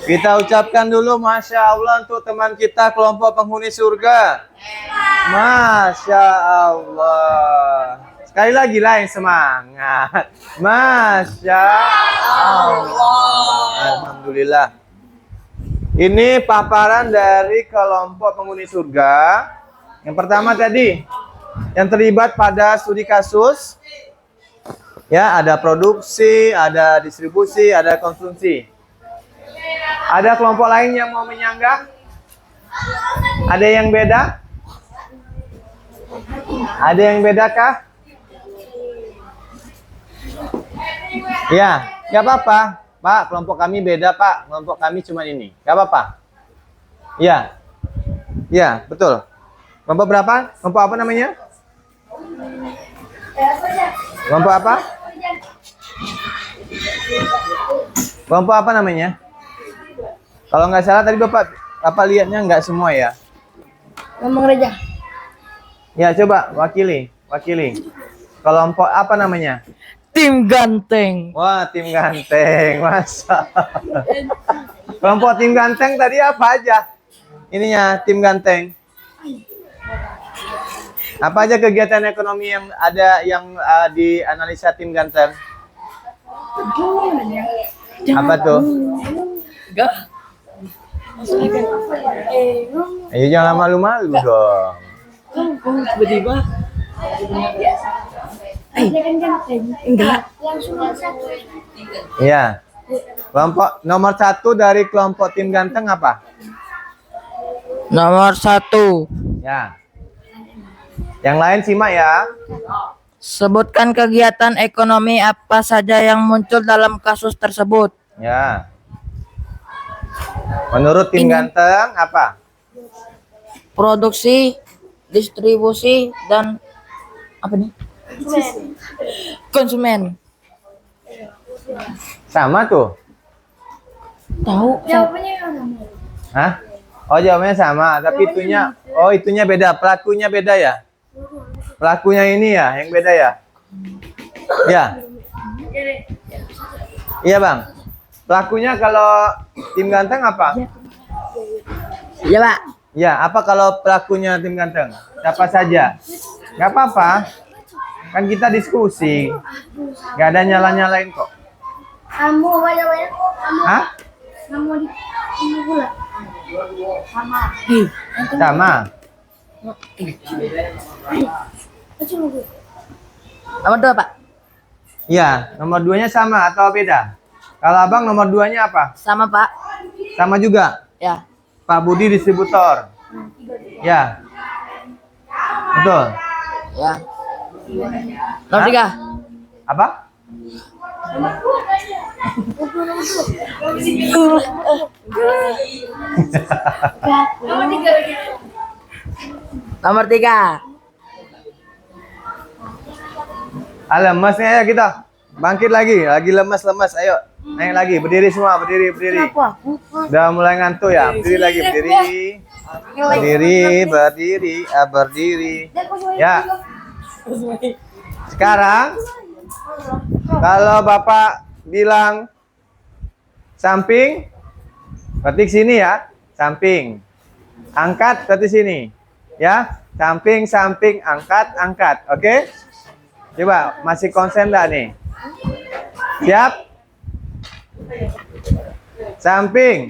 Kita ucapkan dulu Masya Allah untuk teman kita kelompok penghuni surga. Masya Allah. Sekali lagi lah yang semangat. Masya Allah. Alhamdulillah. Ini paparan dari kelompok penghuni surga. Yang pertama tadi, yang terlibat pada studi kasus. Ya, ada produksi, ada distribusi, ada konsumsi. Ada kelompok lain yang mau menyanggah? Ada yang beda? Ada yang beda kah? Ya, nggak apa-apa. Pak, kelompok kami beda, Pak. Kelompok kami cuma ini. Nggak apa-apa. Ya. Ya, betul. Kelompok berapa? Kelompok apa namanya? Kelompok apa? Kelompok apa namanya? Kalau nggak salah tadi Bapak lihatnya nggak semua ya? Ngomong Reja. Ya, coba wakili. Kelompok apa namanya? Tim ganteng. Wah, tim ganteng. Masa. Kelompok tim ganteng tadi apa aja? Ininya, tim ganteng. Apa aja kegiatan ekonomi yang ada yang dianalisa tim ganteng? Apa tuh? Enggak. Ayo jangan malu-malu dong. Tiba-tiba. Enggak. Langsung satu. Iya. Kelompok nomor 1 dari kelompok tim ganteng apa? Nomor 1. Ya. Yang lain simak ya. Sebutkan kegiatan ekonomi apa saja yang muncul dalam kasus tersebut. Ya. Menurut tim ganteng apa? Produksi, distribusi, dan apa nih? Konsumen. Sama tuh. Tahu? Jawabannya yang sama. Hah? Oh, jawabannya sama, tapi itunya beda, pelakunya beda ya? Pelakunya ini ya, yang beda ya? Ya. Iya, Bang. Pelakunya kalau tim ganteng apa? Ya, Pak. Ya, apa kalau pelakunya tim ganteng? Siapa saja? Gak apa-apa. Kan kita diskusi. Gak ada nyala-nyalain kok. Kamu banyak-banyak. Kamu. Hah? Kamu di pula. Sama. Sama. Nomor 2, Pak. Ya, nomor 2-nya sama atau beda? Kalau Abang nomor 2-nya apa? Sama, Pak. Sama juga. Ya. Pak Budi distributor. Ya. Betul. Ya. Nomor Hah? 3. Apa? Nomor 3. Ah, lemesnya ya kita. Bangkit lagi lemas-lemas. Ayo, naik lagi. Berdiri semua, berdiri. Kenapa aku? Udah mulai ngantuk ya. Berdiri lagi, berdiri. Ya. Sekarang kalau Bapak bilang samping, ketik sini ya. Samping. Angkat, ketik sini. Ya. Samping, angkat. Oke? Coba, masih konsen enggak nih? Siap? Samping.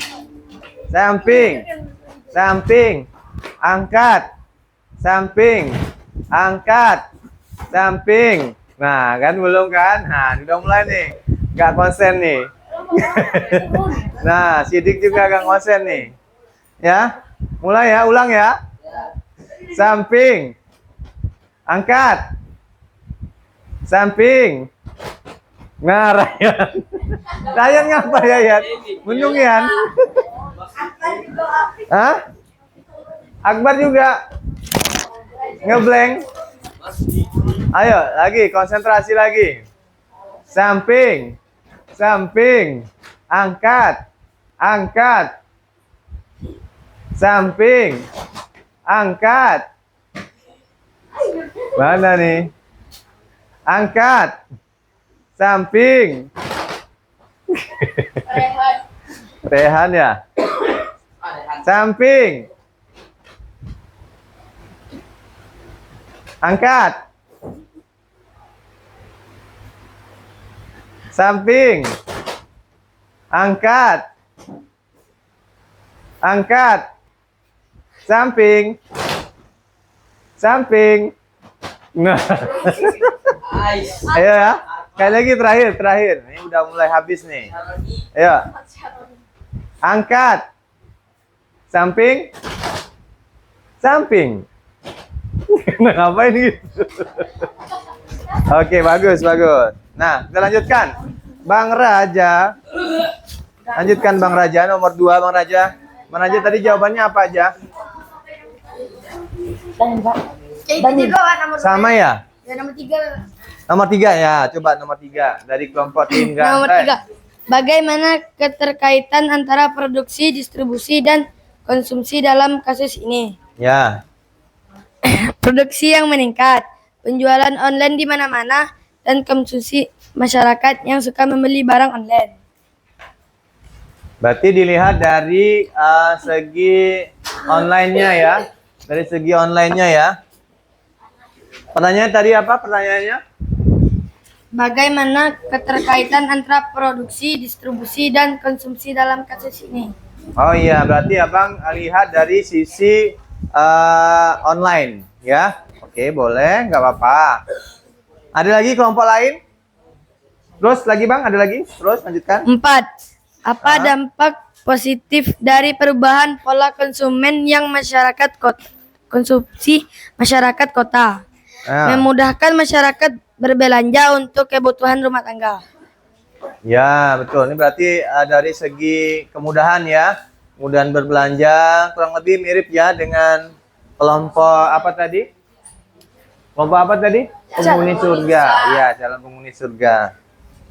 Angkat. Samping. Nah, kan belum kan? Nah, udah mulai nih. Nggak konsen nih. Nah, Sidik juga nggak konsen nih. Ya, mulai ya, ulang ya. Samping. Angkat. Samping. Nah, Ryan ngapa ya? Mendung ya? Hah? Akbar juga ngeblank. Ayo, lagi konsentrasi lagi. Samping. Angkat. Samping. Angkat. Mana nih? Angkat. Samping. Rehan ya? Samping. Angkat. Samping. Angkat. Samping. Nah. Ayo ya. Sekali lagi terakhir. Ini udah mulai habis nih. Ayo. Angkat. Samping. Nah, ngapain gitu? Oke, bagus. Nah, kita lanjutkan. Bang Raja. Lanjutkan Bang Raja, nomor 2 Bang Raja. Bang Raja tadi jawabannya apa aja? Dan juga nomor Sama ya? ya, nomor 3. Nomor 3 ya, coba nomor 3 dari kelompok tim Nomor ganteng. 3. Bagaimana keterkaitan antara produksi, distribusi, dan konsumsi dalam kasus ini? Ya, Produksi yang meningkat, penjualan online di mana-mana, dan konsumsi masyarakat yang suka membeli barang online. berarti dilihat dari segi online-nya ya. Dari segi online-nya ya. Pertanyaan tadi apa pertanyaannya? Bagaimana keterkaitan antara produksi, distribusi, dan konsumsi dalam kasus ini? Oh iya, berarti Abang lihat dari sisi online ya. Oke, boleh, nggak apa-apa. Ada lagi kelompok lain? Terus lagi Bang, ada lagi? Terus lanjutkan. 4. Apa dampak positif dari perubahan pola konsumen yang konsumsi masyarakat kota? Nah, Memudahkan masyarakat berbelanja untuk kebutuhan rumah tangga. ya, betul. Ini berarti dari segi kemudahan ya. Kemudahan berbelanja kurang lebih mirip ya dengan kelompok apa tadi? Kelompok apa tadi? Penghuni surga. Iya, calon penghuni surga.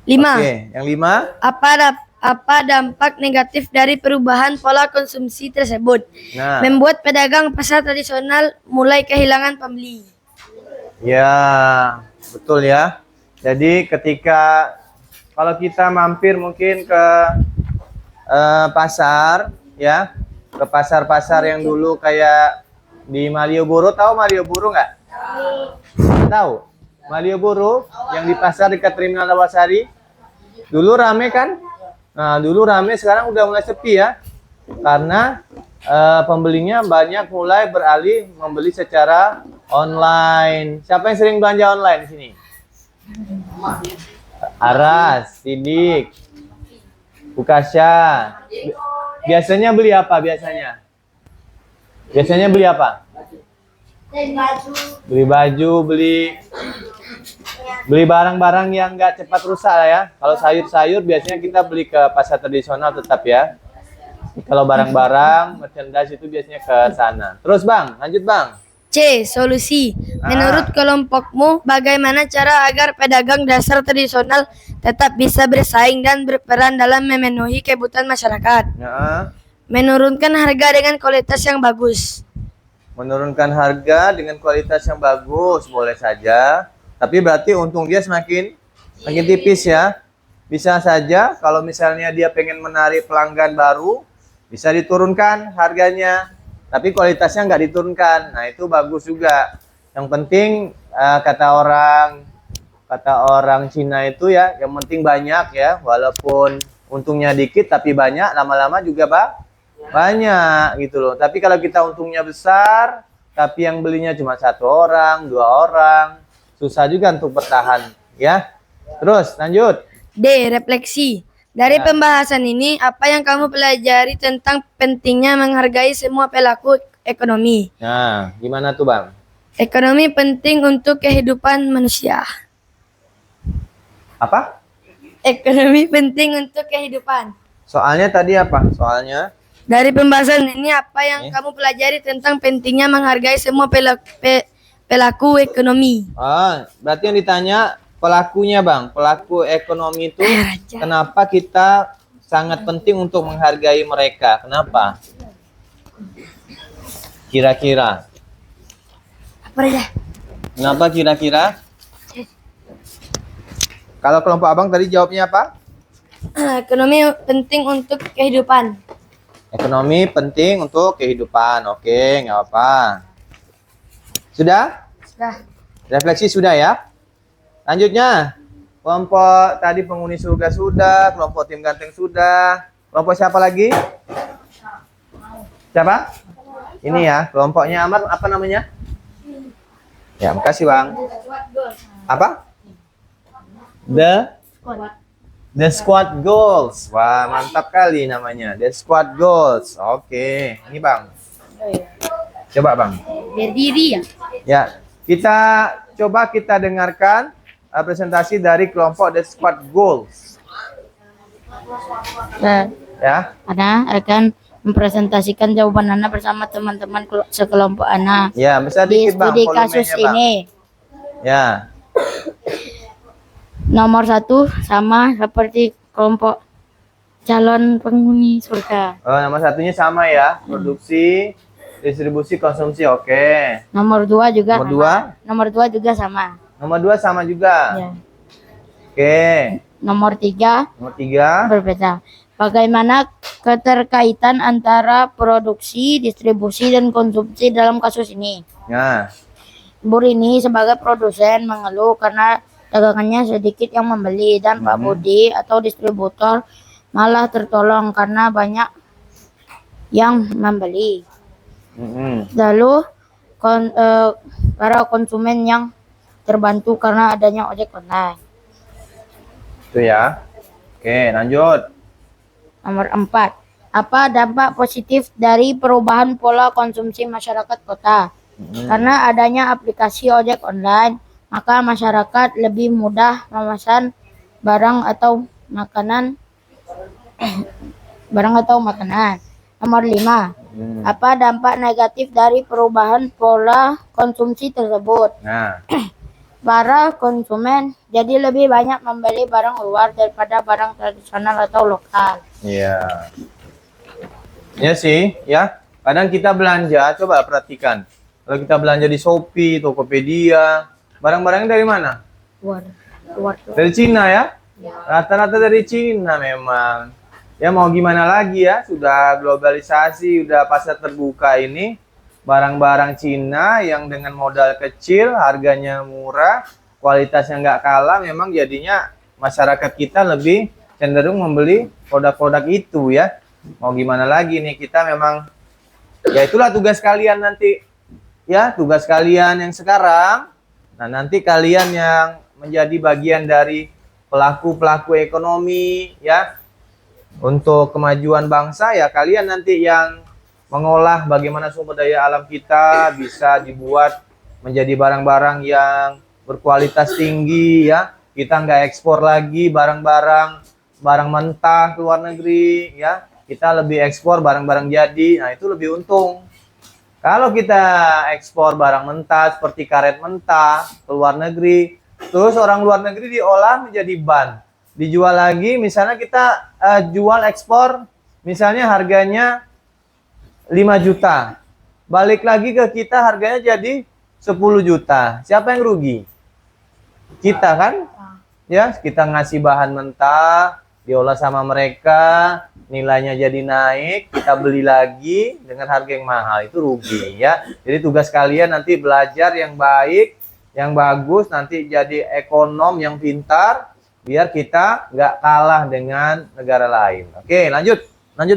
5. Oke, yang 5. Apa dampak negatif dari perubahan pola konsumsi tersebut? Nah, Membuat pedagang pasar tradisional mulai kehilangan pembeli. ya, betul ya. Jadi ketika kalau kita mampir mungkin ke pasar ya, ke pasar-pasar yang dulu kayak di Malioboro, tahu Malioboro nggak? Tahu? Malioboro yang di pasar dekat Terminal Lawasari. Dulu rame kan? Nah, dulu rame, sekarang udah mulai sepi ya. Karena pembelinya banyak mulai beralih membeli secara online. Siapa yang sering belanja online di sini? Aras, Sidik, Ukasha. Biasanya beli apa biasanya? Biasanya beli apa? Beli baju, beli Beli barang-barang yang nggak cepat rusak lah ya. Kalau sayur-sayur biasanya kita beli ke pasar tradisional tetap ya. Kalau barang-barang merchandise itu biasanya ke sana. Terus Bang, lanjut Bang. C. Solusi. Menurut kelompokmu, bagaimana cara agar pedagang dasar tradisional tetap bisa bersaing dan berperan dalam memenuhi kebutuhan masyarakat? Ya, Menurunkan harga dengan kualitas yang bagus. menurunkan harga dengan kualitas yang bagus boleh saja. Tapi berarti untung dia semakin tipis ya. Bisa saja kalau misalnya dia pengen menarik pelanggan baru, bisa diturunkan harganya. Tapi kualitasnya nggak diturunkan. Nah itu bagus juga. Yang penting kata orang Cina itu ya, yang penting banyak ya. Walaupun untungnya dikit tapi banyak, lama-lama juga banyak gitu loh. Tapi kalau kita untungnya besar, tapi yang belinya cuma 1 orang, 2 orang, susah juga untuk bertahan ya. Terus lanjut. D. Refleksi. Dari pembahasan ini, apa yang kamu pelajari tentang pentingnya menghargai semua pelaku ekonomi? Nah, gimana tuh Bang? Ekonomi penting untuk kehidupan manusia. Apa? Ekonomi penting untuk kehidupan. Soalnya tadi apa? Soalnya? Dari pembahasan ini, apa yang kamu pelajari tentang pentingnya menghargai semua pelaku ekonomi? Berarti yang ditanya pelakunya Bang. Pelaku ekonomi itu kenapa kita sangat penting untuk menghargai mereka? Kenapa? Kira-kira? Apa ya? Kenapa kira-kira? Kalau kelompok Abang tadi jawabnya apa? Ekonomi penting untuk kehidupan. Ekonomi penting untuk kehidupan. Oke, nggak apa. Sudah? Sudah. Refleksi sudah ya? Lanjutnya, kelompok tadi penghuni surga sudah, kelompok tim ganteng sudah. Kelompok siapa lagi? Siapa? Ini ya, kelompoknya Amar apa namanya? Ya, makasih Bang. Apa? The Squad Goals. Wah, mantap kali namanya. The Squad Goals. Oke, ini Bang. Coba Bang. Berdiri ya? Ya, kita dengarkan presentasi dari kelompok The Squad Goals. Ya. Ana akan mempresentasikan jawaban Ana bersama teman-teman sekelompok Ana Ya, bisa di dikit Bang studi kasus volumenya, Bang. ini. Ya. Nomor 1 sama seperti kelompok calon penghuni surga. Nomor satunya sama ya, produksi, distribusi, konsumsi. Oke. Nomor 2 juga Nomor sama. dua? Nomor 2 juga sama. Nomor 2 sama juga. Ya. Oke. Nomor 3 Nomor 3. berbeda. Bagaimana keterkaitan antara produksi, distribusi, dan konsumsi dalam kasus ini? Nah, Ibu Rini sebagai produsen mengeluh karena dagangannya sedikit yang membeli dan Pak Budi atau distributor malah tertolong karena banyak yang membeli. Lalu para konsumen yang terbantu karena adanya ojek online. itu ya. Oke, lanjut. Nomor 4. Apa dampak positif dari perubahan pola konsumsi masyarakat kota? Karena adanya aplikasi ojek online, maka masyarakat lebih mudah memesan barang atau makanan. Nomor 5. Apa dampak negatif dari perubahan pola konsumsi tersebut? Nah, Para konsumen jadi lebih banyak membeli barang luar daripada barang tradisional atau lokal. iya. Ya sih, ya. Kadang kita belanja, coba perhatikan. Kalau kita belanja di Shopee, Tokopedia, barang-barangnya dari mana? Luar. Dari Cina ya? Rata-rata dari Cina memang. Ya mau gimana lagi ya, sudah globalisasi, udah pasar terbuka ini. Barang-barang Cina yang dengan modal kecil, harganya murah, kualitasnya nggak kalah, memang jadinya masyarakat kita lebih cenderung membeli produk-produk itu ya. Mau gimana lagi nih, kita memang, ya itulah tugas kalian nanti. Ya, tugas kalian yang sekarang, nah nanti kalian yang menjadi bagian dari pelaku-pelaku ekonomi ya, untuk kemajuan bangsa ya kalian nanti yang mengolah bagaimana sumber daya alam kita bisa dibuat menjadi barang-barang yang berkualitas tinggi ya. Kita nggak ekspor lagi barang mentah ke luar negeri ya. Kita lebih ekspor barang-barang jadi. Nah, itu lebih untung. Kalau kita ekspor barang mentah seperti karet mentah ke luar negeri, terus orang luar negeri diolah menjadi ban, dijual lagi, misalnya kita jual ekspor, misalnya harganya 5 juta, balik lagi ke kita harganya jadi 10 juta. Siapa yang rugi? Kita kan? Ya, kita ngasih bahan mentah, diolah sama mereka, nilainya jadi naik, kita beli lagi dengan harga yang mahal, itu rugi ya. Jadi tugas kalian nanti belajar yang baik, yang bagus, nanti jadi ekonom yang pintar, biar kita nggak kalah dengan negara lain. Oke, lanjut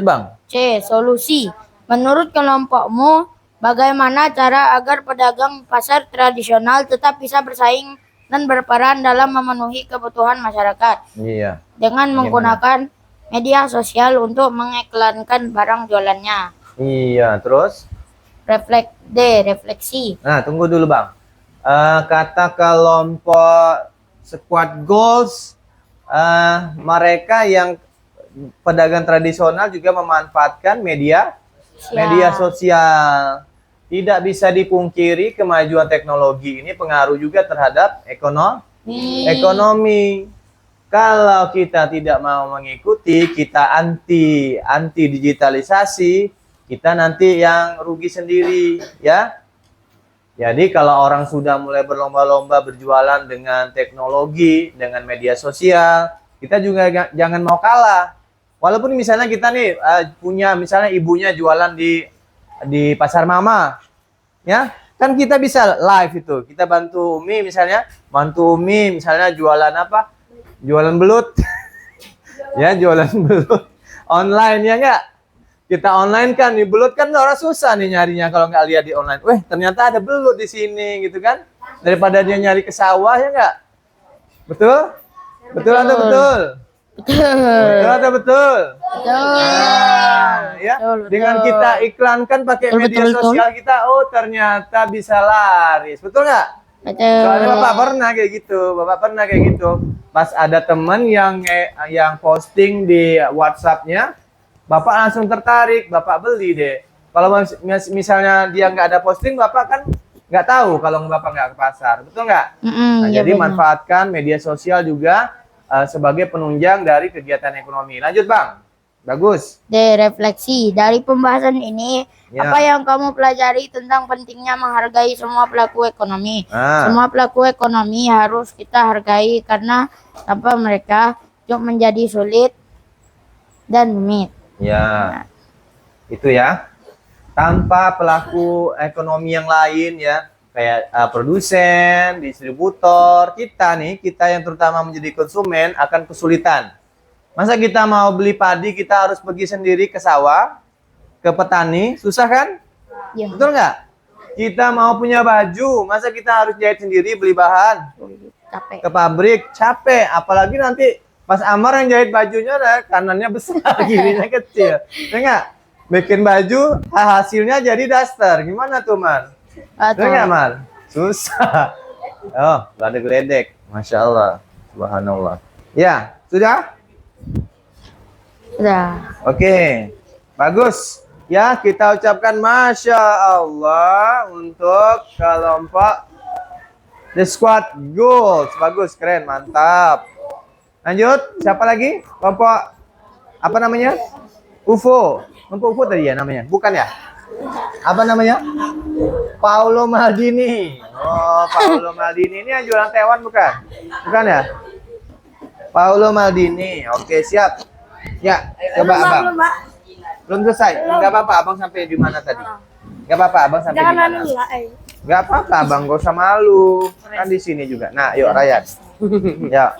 Bang. C. Solusi. Menurut kelompokmu, bagaimana cara agar pedagang pasar tradisional tetap bisa bersaing dan berperan dalam memenuhi kebutuhan masyarakat Iya. dengan Gimana? menggunakan media sosial untuk mengiklankan barang jualannya? Iya, terus? Refleksi. Nah, tunggu dulu Bang. Kata kelompok squad goals, mereka yang pedagang tradisional juga memanfaatkan media sosial. Tidak bisa dipungkiri kemajuan teknologi ini pengaruh juga terhadap ekonomi. Kalau kita tidak mau mengikuti, kita anti digitalisasi, kita nanti yang rugi sendiri ya. Jadi kalau orang sudah mulai berlomba-lomba berjualan dengan teknologi, dengan media sosial, kita juga jangan mau kalah. Walaupun misalnya kita nih punya misalnya ibunya jualan di pasar mama, ya kan kita bisa live itu. Kita bantu Umi misalnya jualan apa? Jualan belut, ya jualan belut online ya enggak? Kita online kan, di belut kan orang susah nih nyarinya kalau nggak lihat di online. Ternyata ada belut di sini gitu kan? Daripada dia nyari ke sawah ya enggak? Betul? Betul atau betul? Betul atau betul? Ya, dengan kita iklankan pakai media sosial kita, ternyata bisa laris. Betul nggak? Soalnya Bapak pernah kayak gitu. Pas ada temen yang posting di WhatsApp-nya, Bapak langsung tertarik, Bapak beli deh. Kalau misalnya dia nggak ada posting, Bapak kan nggak tahu kalau Bapak nggak ke pasar. Betul nggak? Nah, Ya jadi benar. manfaatkan media sosial juga sebagai penunjang dari kegiatan ekonomi. Lanjut Bang. Bagus. Refleksi. Dari pembahasan ini, Ya. apa yang kamu pelajari tentang pentingnya menghargai semua pelaku ekonomi? Ah. Semua pelaku ekonomi harus kita hargai karena tanpa mereka hidup menjadi sulit dan rumit. Ya. Itu ya. Tanpa pelaku ekonomi yang lain ya, kayak produsen, distributor, kita yang terutama menjadi konsumen akan kesulitan. Masa kita mau beli padi, kita harus pergi sendiri ke sawah, ke petani, susah kan? Ya. Betul nggak? Kita mau punya baju, masa kita harus jahit sendiri, beli bahan, Capek. ke pabrik, capek. Apalagi nanti pas Amar yang jahit bajunya, kanannya besar, kirinya kecil. Ya nggak? Bikin baju, hasilnya jadi daster. Gimana tuh, Mar? Betul nggak, Mar? Susah. Oh, gak ada geledek. Masya Allah. Subhanallah. Ya, sudah? Sudah. Oke, bagus. Ya, kita ucapkan Masya Allah untuk kelompok The Squad Goals. Bagus, keren, mantap. Lanjut, siapa lagi? Kelompok apa namanya? UFO. Kelompok UFO tadi ya namanya? Bukan ya? Apa namanya? Paulo Maldini. Oh, Paulo Maldini. Ini yang jualan Taiwan bukan? Bukan ya? Paulo Maldini. Oke, siap. Ya, coba Abang. Belum selesai. Enggak apa-apa, Abang sampai di mana tadi? Enggak apa-apa, Abang sampai di mana? Enggak apa-apa, Abang, gak usah malu. Kan di sini juga. Nah, yuk Rayyan. Ya.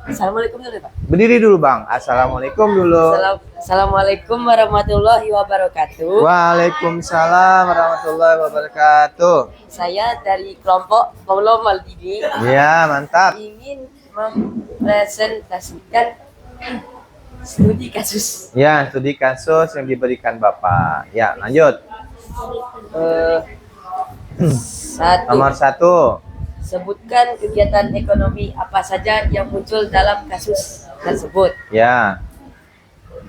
Assalamualaikum dulu Pak. Berdiri dulu, Bang. Assalamualaikum dulu. Assalamualaikum warahmatullahi wabarakatuh. Waalaikumsalam warahmatullahi wabarakatuh. Saya dari kelompok Paulo Maldini Ya, mantap. ingin mempresentasikan studi kasus. Ya, studi kasus yang diberikan Bapak. Ya, lanjut. Satu. Nomor 1. Sebutkan kegiatan ekonomi apa saja yang muncul dalam kasus tersebut. Ya.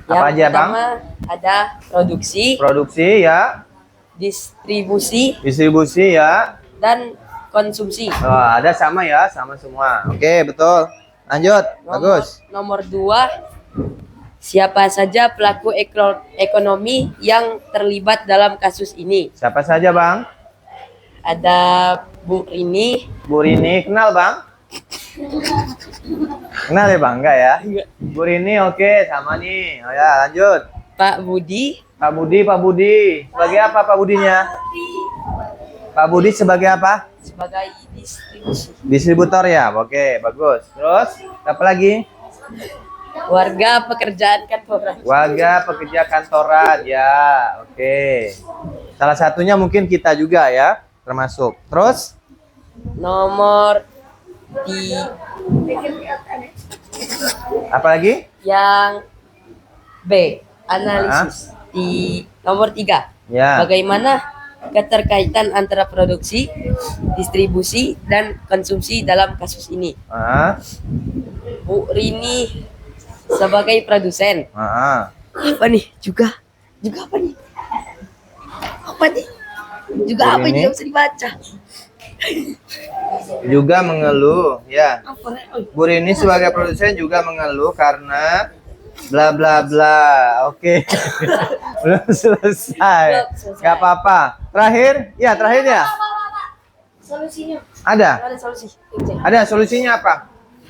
Yang Apa aja, Bang? pertama ada produksi, Produksi ya, distribusi, distribusi ya. dan konsumsi. Oh, ada sama ya, sama semua. Oke, betul. Lanjut, bagus. Nomor 2, siapa saja pelaku ekonomi yang terlibat dalam kasus ini? Siapa saja, Bang? Ada Bu Rini, Bu Rini, kenal, Bang? Kenal ya, Bang? Enggak ya? Bu Rini, oke, sama nih. Oh ya, lanjut. Pak Budi, Pak Budi, Pak Budi. Sebagai apa Pak Budinya? Pak Budi sebagai apa? sebagai distribusi. Distributor ya. Oke, bagus. Terus, apa lagi? Warga pekerjaan kantoran. Warga pekerja kantoran ya. Oke. Salah satunya mungkin kita juga ya, termasuk. Terus, Nomor apa lagi? yang B, analisis. Di nomor 3, Ya. bagaimana keterkaitan antara produksi, distribusi, dan konsumsi dalam kasus ini? Ah, Bu Rini sebagai produsen. ah. Apa nih? Juga apa nih? Apa nih? Juga Bu apa ini Rini? yang bisa dibaca? Juga mengeluh ya. Apa? Bu Rini sebagai produsen juga mengeluh karena bla bla bla. Oke. Belum selesai. Gak apa-apa. Terakhir? Ya, terakhir ya. Solusinya. Ada? Ada solusi. Ada solusinya apa?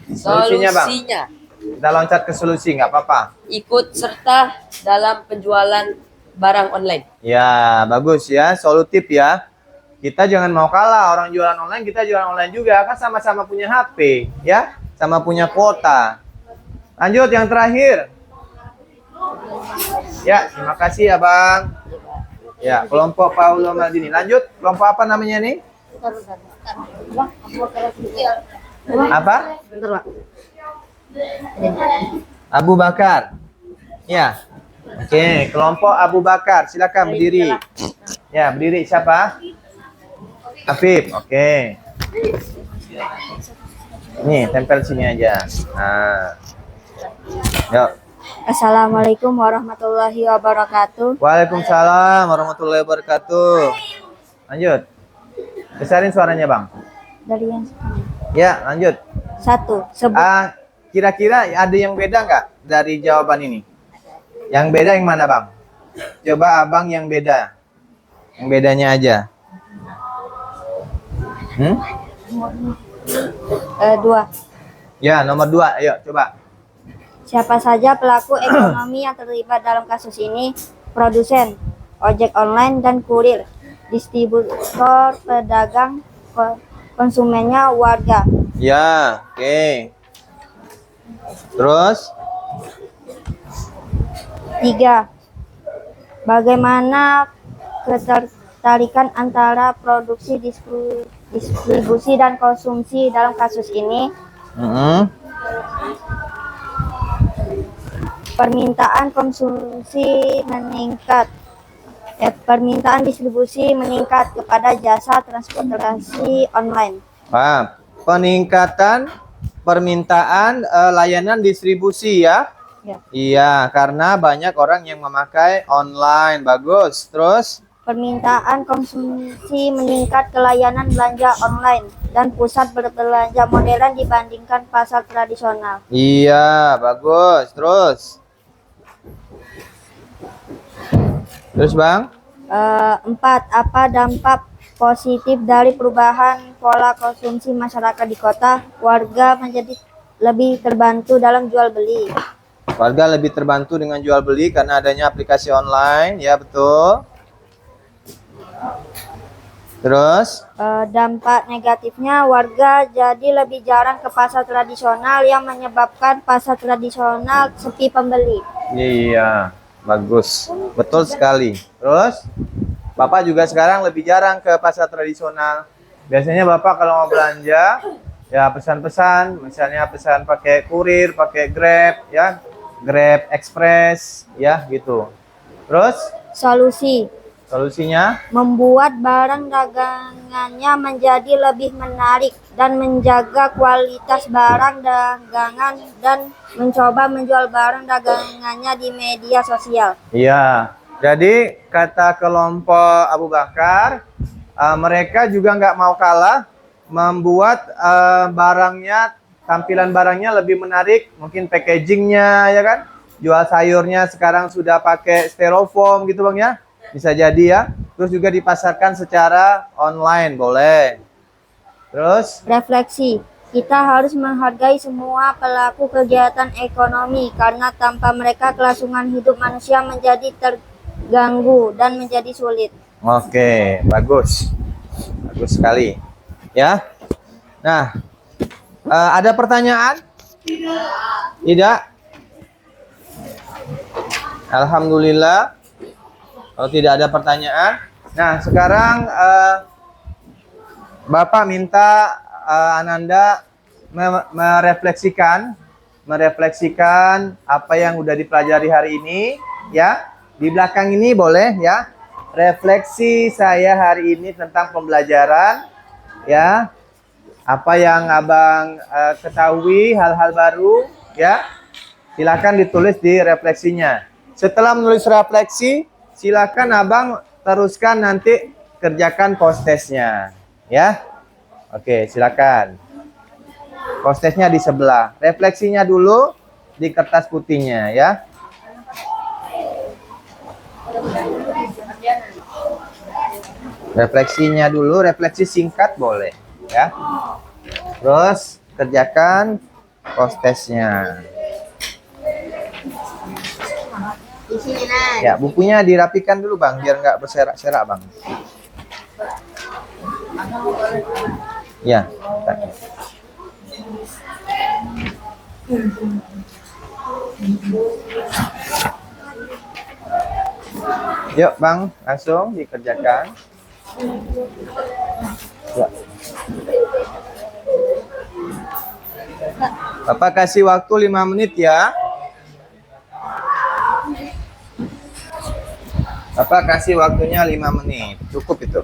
Solusinya, Bang. Solusinya, Kita loncat ke solusi, nggak apa-apa. ikut serta dalam penjualan barang online. Ya, bagus ya. Solutif ya. Kita jangan mau kalah. Orang jualan online, kita jualan online juga. Kan sama-sama punya HP. Ya, sama punya kuota. Lanjut, yang terakhir. Ya, terima kasih ya, Bang. Ya, kelompok Paulo Maldini. Lanjut, kelompok apa namanya nih? Apa? Abu Bakar. Ya. Oke, kelompok Abu Bakar. Silakan berdiri. Ya, berdiri siapa? Afif. Oke. Nih, tempel sini aja. Nah. Yuk. Assalamualaikum warahmatullahi wabarakatuh. Waalaikumsalam warahmatullahi wabarakatuh. Lanjut. Besarin suaranya, Bang. Dari yang Ya, lanjut. 1, sebut Kira-kira ada yang beda nggak dari jawaban ini? Yang beda yang mana, Bang? Coba Abang yang beda. Yang bedanya aja. 2. Ya, nomor 2. Ayo, coba. Siapa saja pelaku ekonomi yang terlibat dalam kasus ini? Produsen, ojek online, dan kurir. Distributor, pedagang, konsumennya, warga. Ya, oke. Terus? 3. Bagaimana ketertarikan antara produksi, distribusi, dan konsumsi dalam kasus ini? Permintaan konsumsi meningkat. Permintaan distribusi meningkat kepada jasa transportasi online. Peningkatan permintaan layanan distribusi ya? Ya. Iya, karena banyak orang yang memakai online. Bagus. Terus? Permintaan konsumsi meningkat ke layanan belanja online dan pusat berbelanja modern dibandingkan pasar tradisional. Iya, bagus. Terus? Terus, Bang? 4. Apa dampak positif dari perubahan pola konsumsi masyarakat di kota? Warga menjadi lebih terbantu dalam jual beli. Warga lebih terbantu dengan jual beli karena adanya aplikasi online, ya betul. Terus? Dampak negatifnya, warga jadi lebih jarang ke pasar tradisional yang menyebabkan pasar tradisional sepi pembeli. Iya, bagus. Betul sekali. Terus? Bapak juga sekarang lebih jarang ke pasar tradisional. Biasanya Bapak kalau mau belanja, ya pesan-pesan, misalnya pesan pakai kurir, pakai Grab, ya. Grab Express, ya gitu. Terus? Solusi, Solusinya? Membuat barang dagangannya menjadi lebih menarik dan menjaga kualitas barang dagangan dan mencoba menjual barang dagangannya di media sosial. Iya. Jadi kata kelompok Abu Bakar, mereka juga nggak mau kalah membuat barangnya, tampilan barangnya lebih menarik, mungkin packagingnya ya kan, jual sayurnya sekarang sudah pakai styrofoam gitu bang ya, bisa jadi ya. Terus juga dipasarkan secara online boleh. Terus Refleksi, kita harus menghargai semua pelaku kegiatan ekonomi karena tanpa mereka kelangsungan hidup manusia menjadi terganggu dan menjadi sulit. oke, bagus, bagus sekali ya. Nah, ada pertanyaan? Tidak. Alhamdulillah. Kalau tidak ada pertanyaan, nah sekarang Bapak minta Ananda merefleksikan apa yang udah dipelajari hari ini, ya. Di belakang ini boleh ya. Refleksi saya hari ini tentang pembelajaran, ya. Apa yang abang ketahui, hal-hal baru, ya. Silakan ditulis di refleksinya. Setelah menulis refleksi, silakan abang teruskan nanti kerjakan post testnya, ya. Oke, silakan. Post testnya di sebelah. Refleksinya dulu di kertas putihnya, ya. Refleksinya dulu, refleksi singkat boleh, ya. Terus kerjakan post testnya. Ya, bukunya dirapikan dulu bang, biar nggak berserak-serak bang. Ya. Yuk bang, langsung dikerjakan. Ya. Bapak kasih waktu 5 menit ya. Bapak kasih waktunya 5 menit. Cukup itu.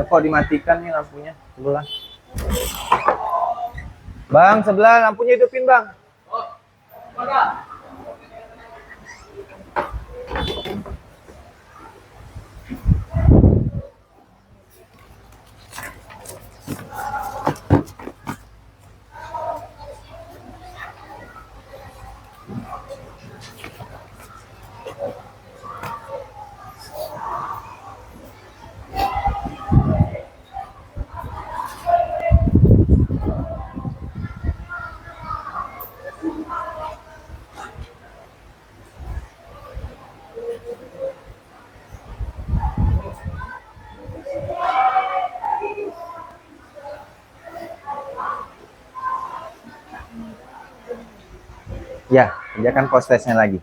Kok dimatikan nih lampunya sebelah? Bang, sebelah lampunya hidupin bang. Ya, kerjakan post testnya lagi.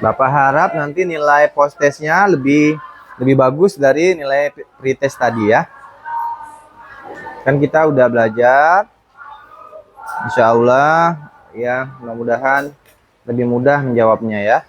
Bapak harap nanti nilai post testnya lebih bagus dari nilai pretest tadi ya. Kan kita udah belajar. Insya Allah ya, mudah-mudahan lebih mudah menjawabnya ya.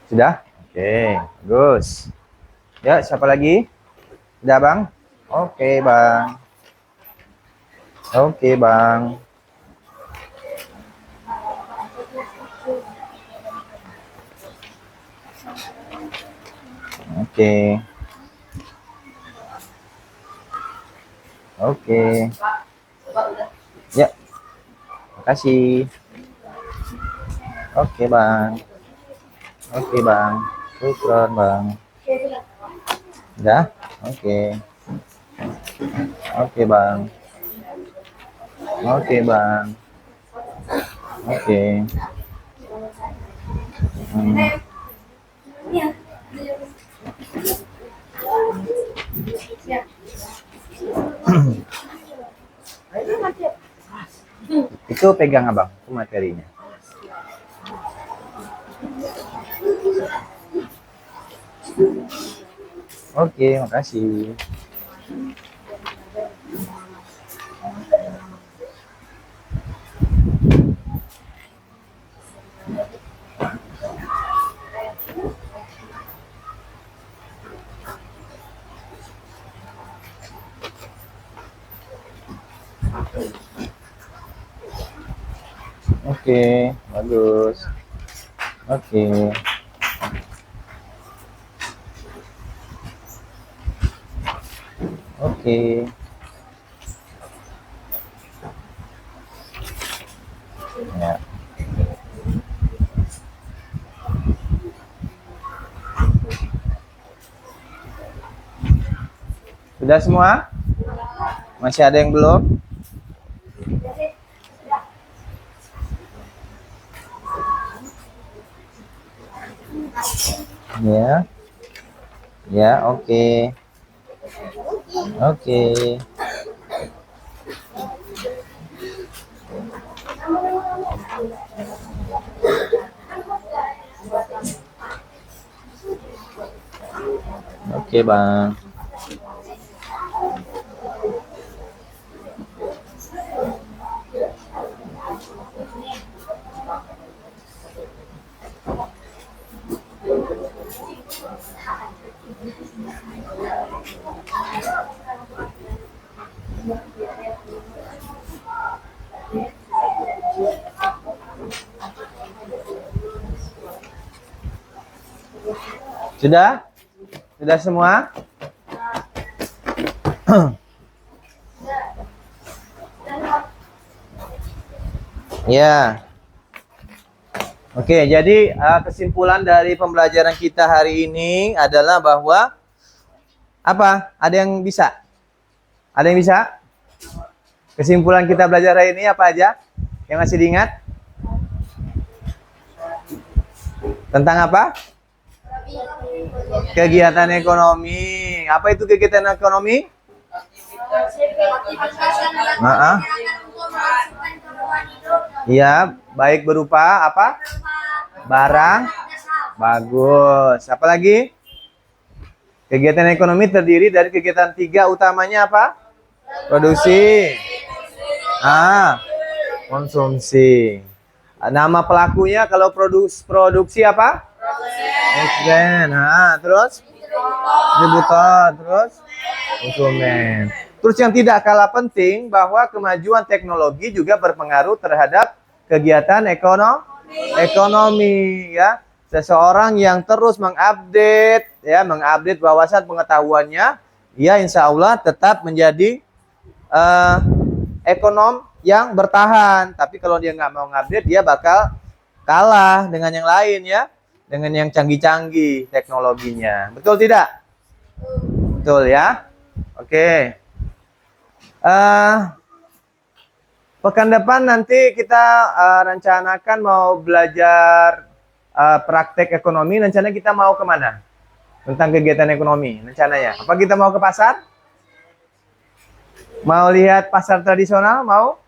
Sudah? Oke, bagus. Ya, siapa lagi? Sudah, Bang? Oke, Bang. Oke, Bang. Oke. Oke. Ya, makasih. Oke, Bang. Oke, Bang. Syukron, Bang. Udah? Oke. Oke, Bang. Oke, Bang. Oke. Hmm. Itu pegang Abang, itu materinya. Oke, makasih. Oke, bagus. Oke. Oke. Ya. Sudah semua? Masih ada yang belum? Ya. Ya, oke. Oke. Oke, Bang. Sudah? Sudah semua? Ya. Oke, jadi kesimpulan dari pembelajaran kita hari ini adalah bahwa apa? Ada yang bisa? Ada yang bisa? Kesimpulan kita belajar hari ini apa aja? Yang masih diingat? Tentang apa? Kegiatan ekonomi. Apa itu kegiatan ekonomi? Iya, baik berupa apa? Barang. Bagus. Apa lagi? Kegiatan ekonomi terdiri dari kegiatan 3 utamanya apa? Produksi. Konsumsi. Nama pelakunya kalau produksi apa? Produsen. Terus? Distributor. Terus? Konsumen. Terus yang tidak kalah penting bahwa kemajuan teknologi juga berpengaruh terhadap kegiatan ekonomi ya. Seseorang yang terus mengupdate wawasan pengetahuannya, ya insya Allah tetap menjadi ekonom yang bertahan. Tapi kalau dia nggak mau ngupdate, dia bakal kalah dengan yang lain ya, dengan yang canggih-canggih teknologinya. Betul tidak? Betul ya. Oke. Pekan depan nanti kita rencanakan mau belajar praktek ekonomi. Rencananya kita mau kemana? Tentang kegiatan ekonomi rencananya. Apa kita mau ke pasar? Mau lihat pasar tradisional? Mau?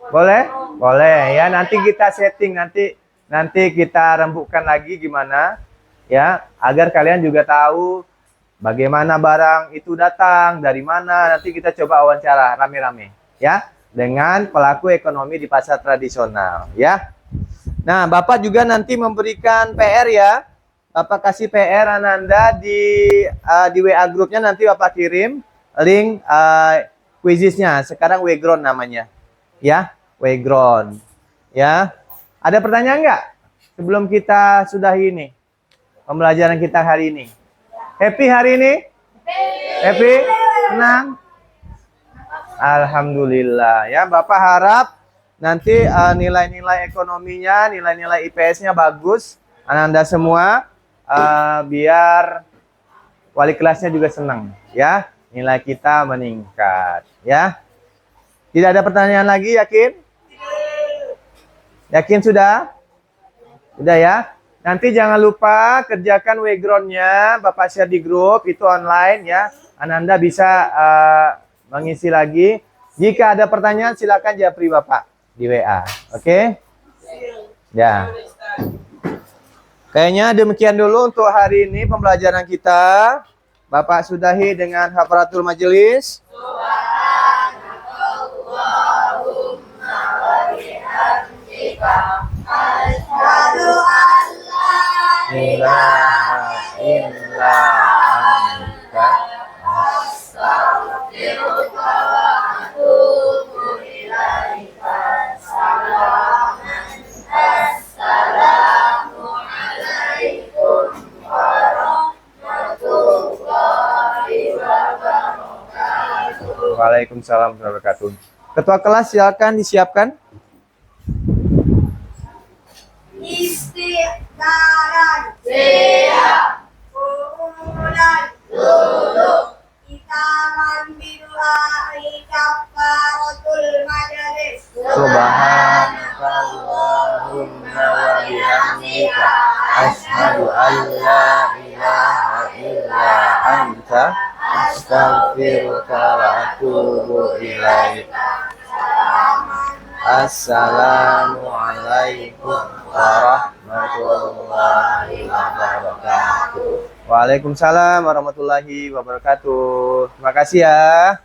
Boleh? Boleh ya. Nanti kita setting, nanti kita rembukkan lagi gimana ya, agar kalian juga tahu bagaimana barang itu datang, dari mana. Nanti kita coba wawancara rame-rame ya dengan pelaku ekonomi di pasar tradisional ya. Nah, Bapak juga nanti memberikan PR ya. Bapak kasih PR Ananda di WA grupnya, nanti Bapak kirim link quizisnya. Sekarang Wegron namanya. Ya, Wegron. Ya. Ada pertanyaan nggak? Sebelum kita sudahi ini. Pembelajaran kita hari ini. Happy hari ini? Happy? Senang? Alhamdulillah. Ya, Bapak harap nanti nilai-nilai ekonominya, nilai-nilai IPS-nya bagus. Ananda semua. Biar wali kelasnya juga senang, ya, nilai kita meningkat, ya. Tidak ada pertanyaan lagi, yakin? Yakin sudah? Sudah ya. Nanti jangan lupa kerjakan Wegron-nya, Bapak share di grup, itu online ya. Ananda bisa mengisi lagi. Jika ada pertanyaan silakan japri Bapak di WA, oke? Ya. Kayaknya demikian dulu untuk hari ini pembelajaran kita. Bapak sudahi dengan hafalatul majelis. Asyhadu an la ilaha illa anta astaghfiruka wa atubu ilaika. Assalamu alaikum warahmatullahi wabarakatuh. Waalaikumsalam warahmatullahi wabarakatuh. Ketua kelas silakan disiapkan. Istiqlalan siap, Umulan duduk, Itaman billahi kafaratul majalis. Subhanakallahumma wa bihamdika asyhadu an la ilaha illa anta astaghfiruka wa atubu ilaika. Assalamualaikum warahmatullahi wabarakatuh. Waalaikumsalam warahmatullahi wabarakatuh. Terima kasih ya.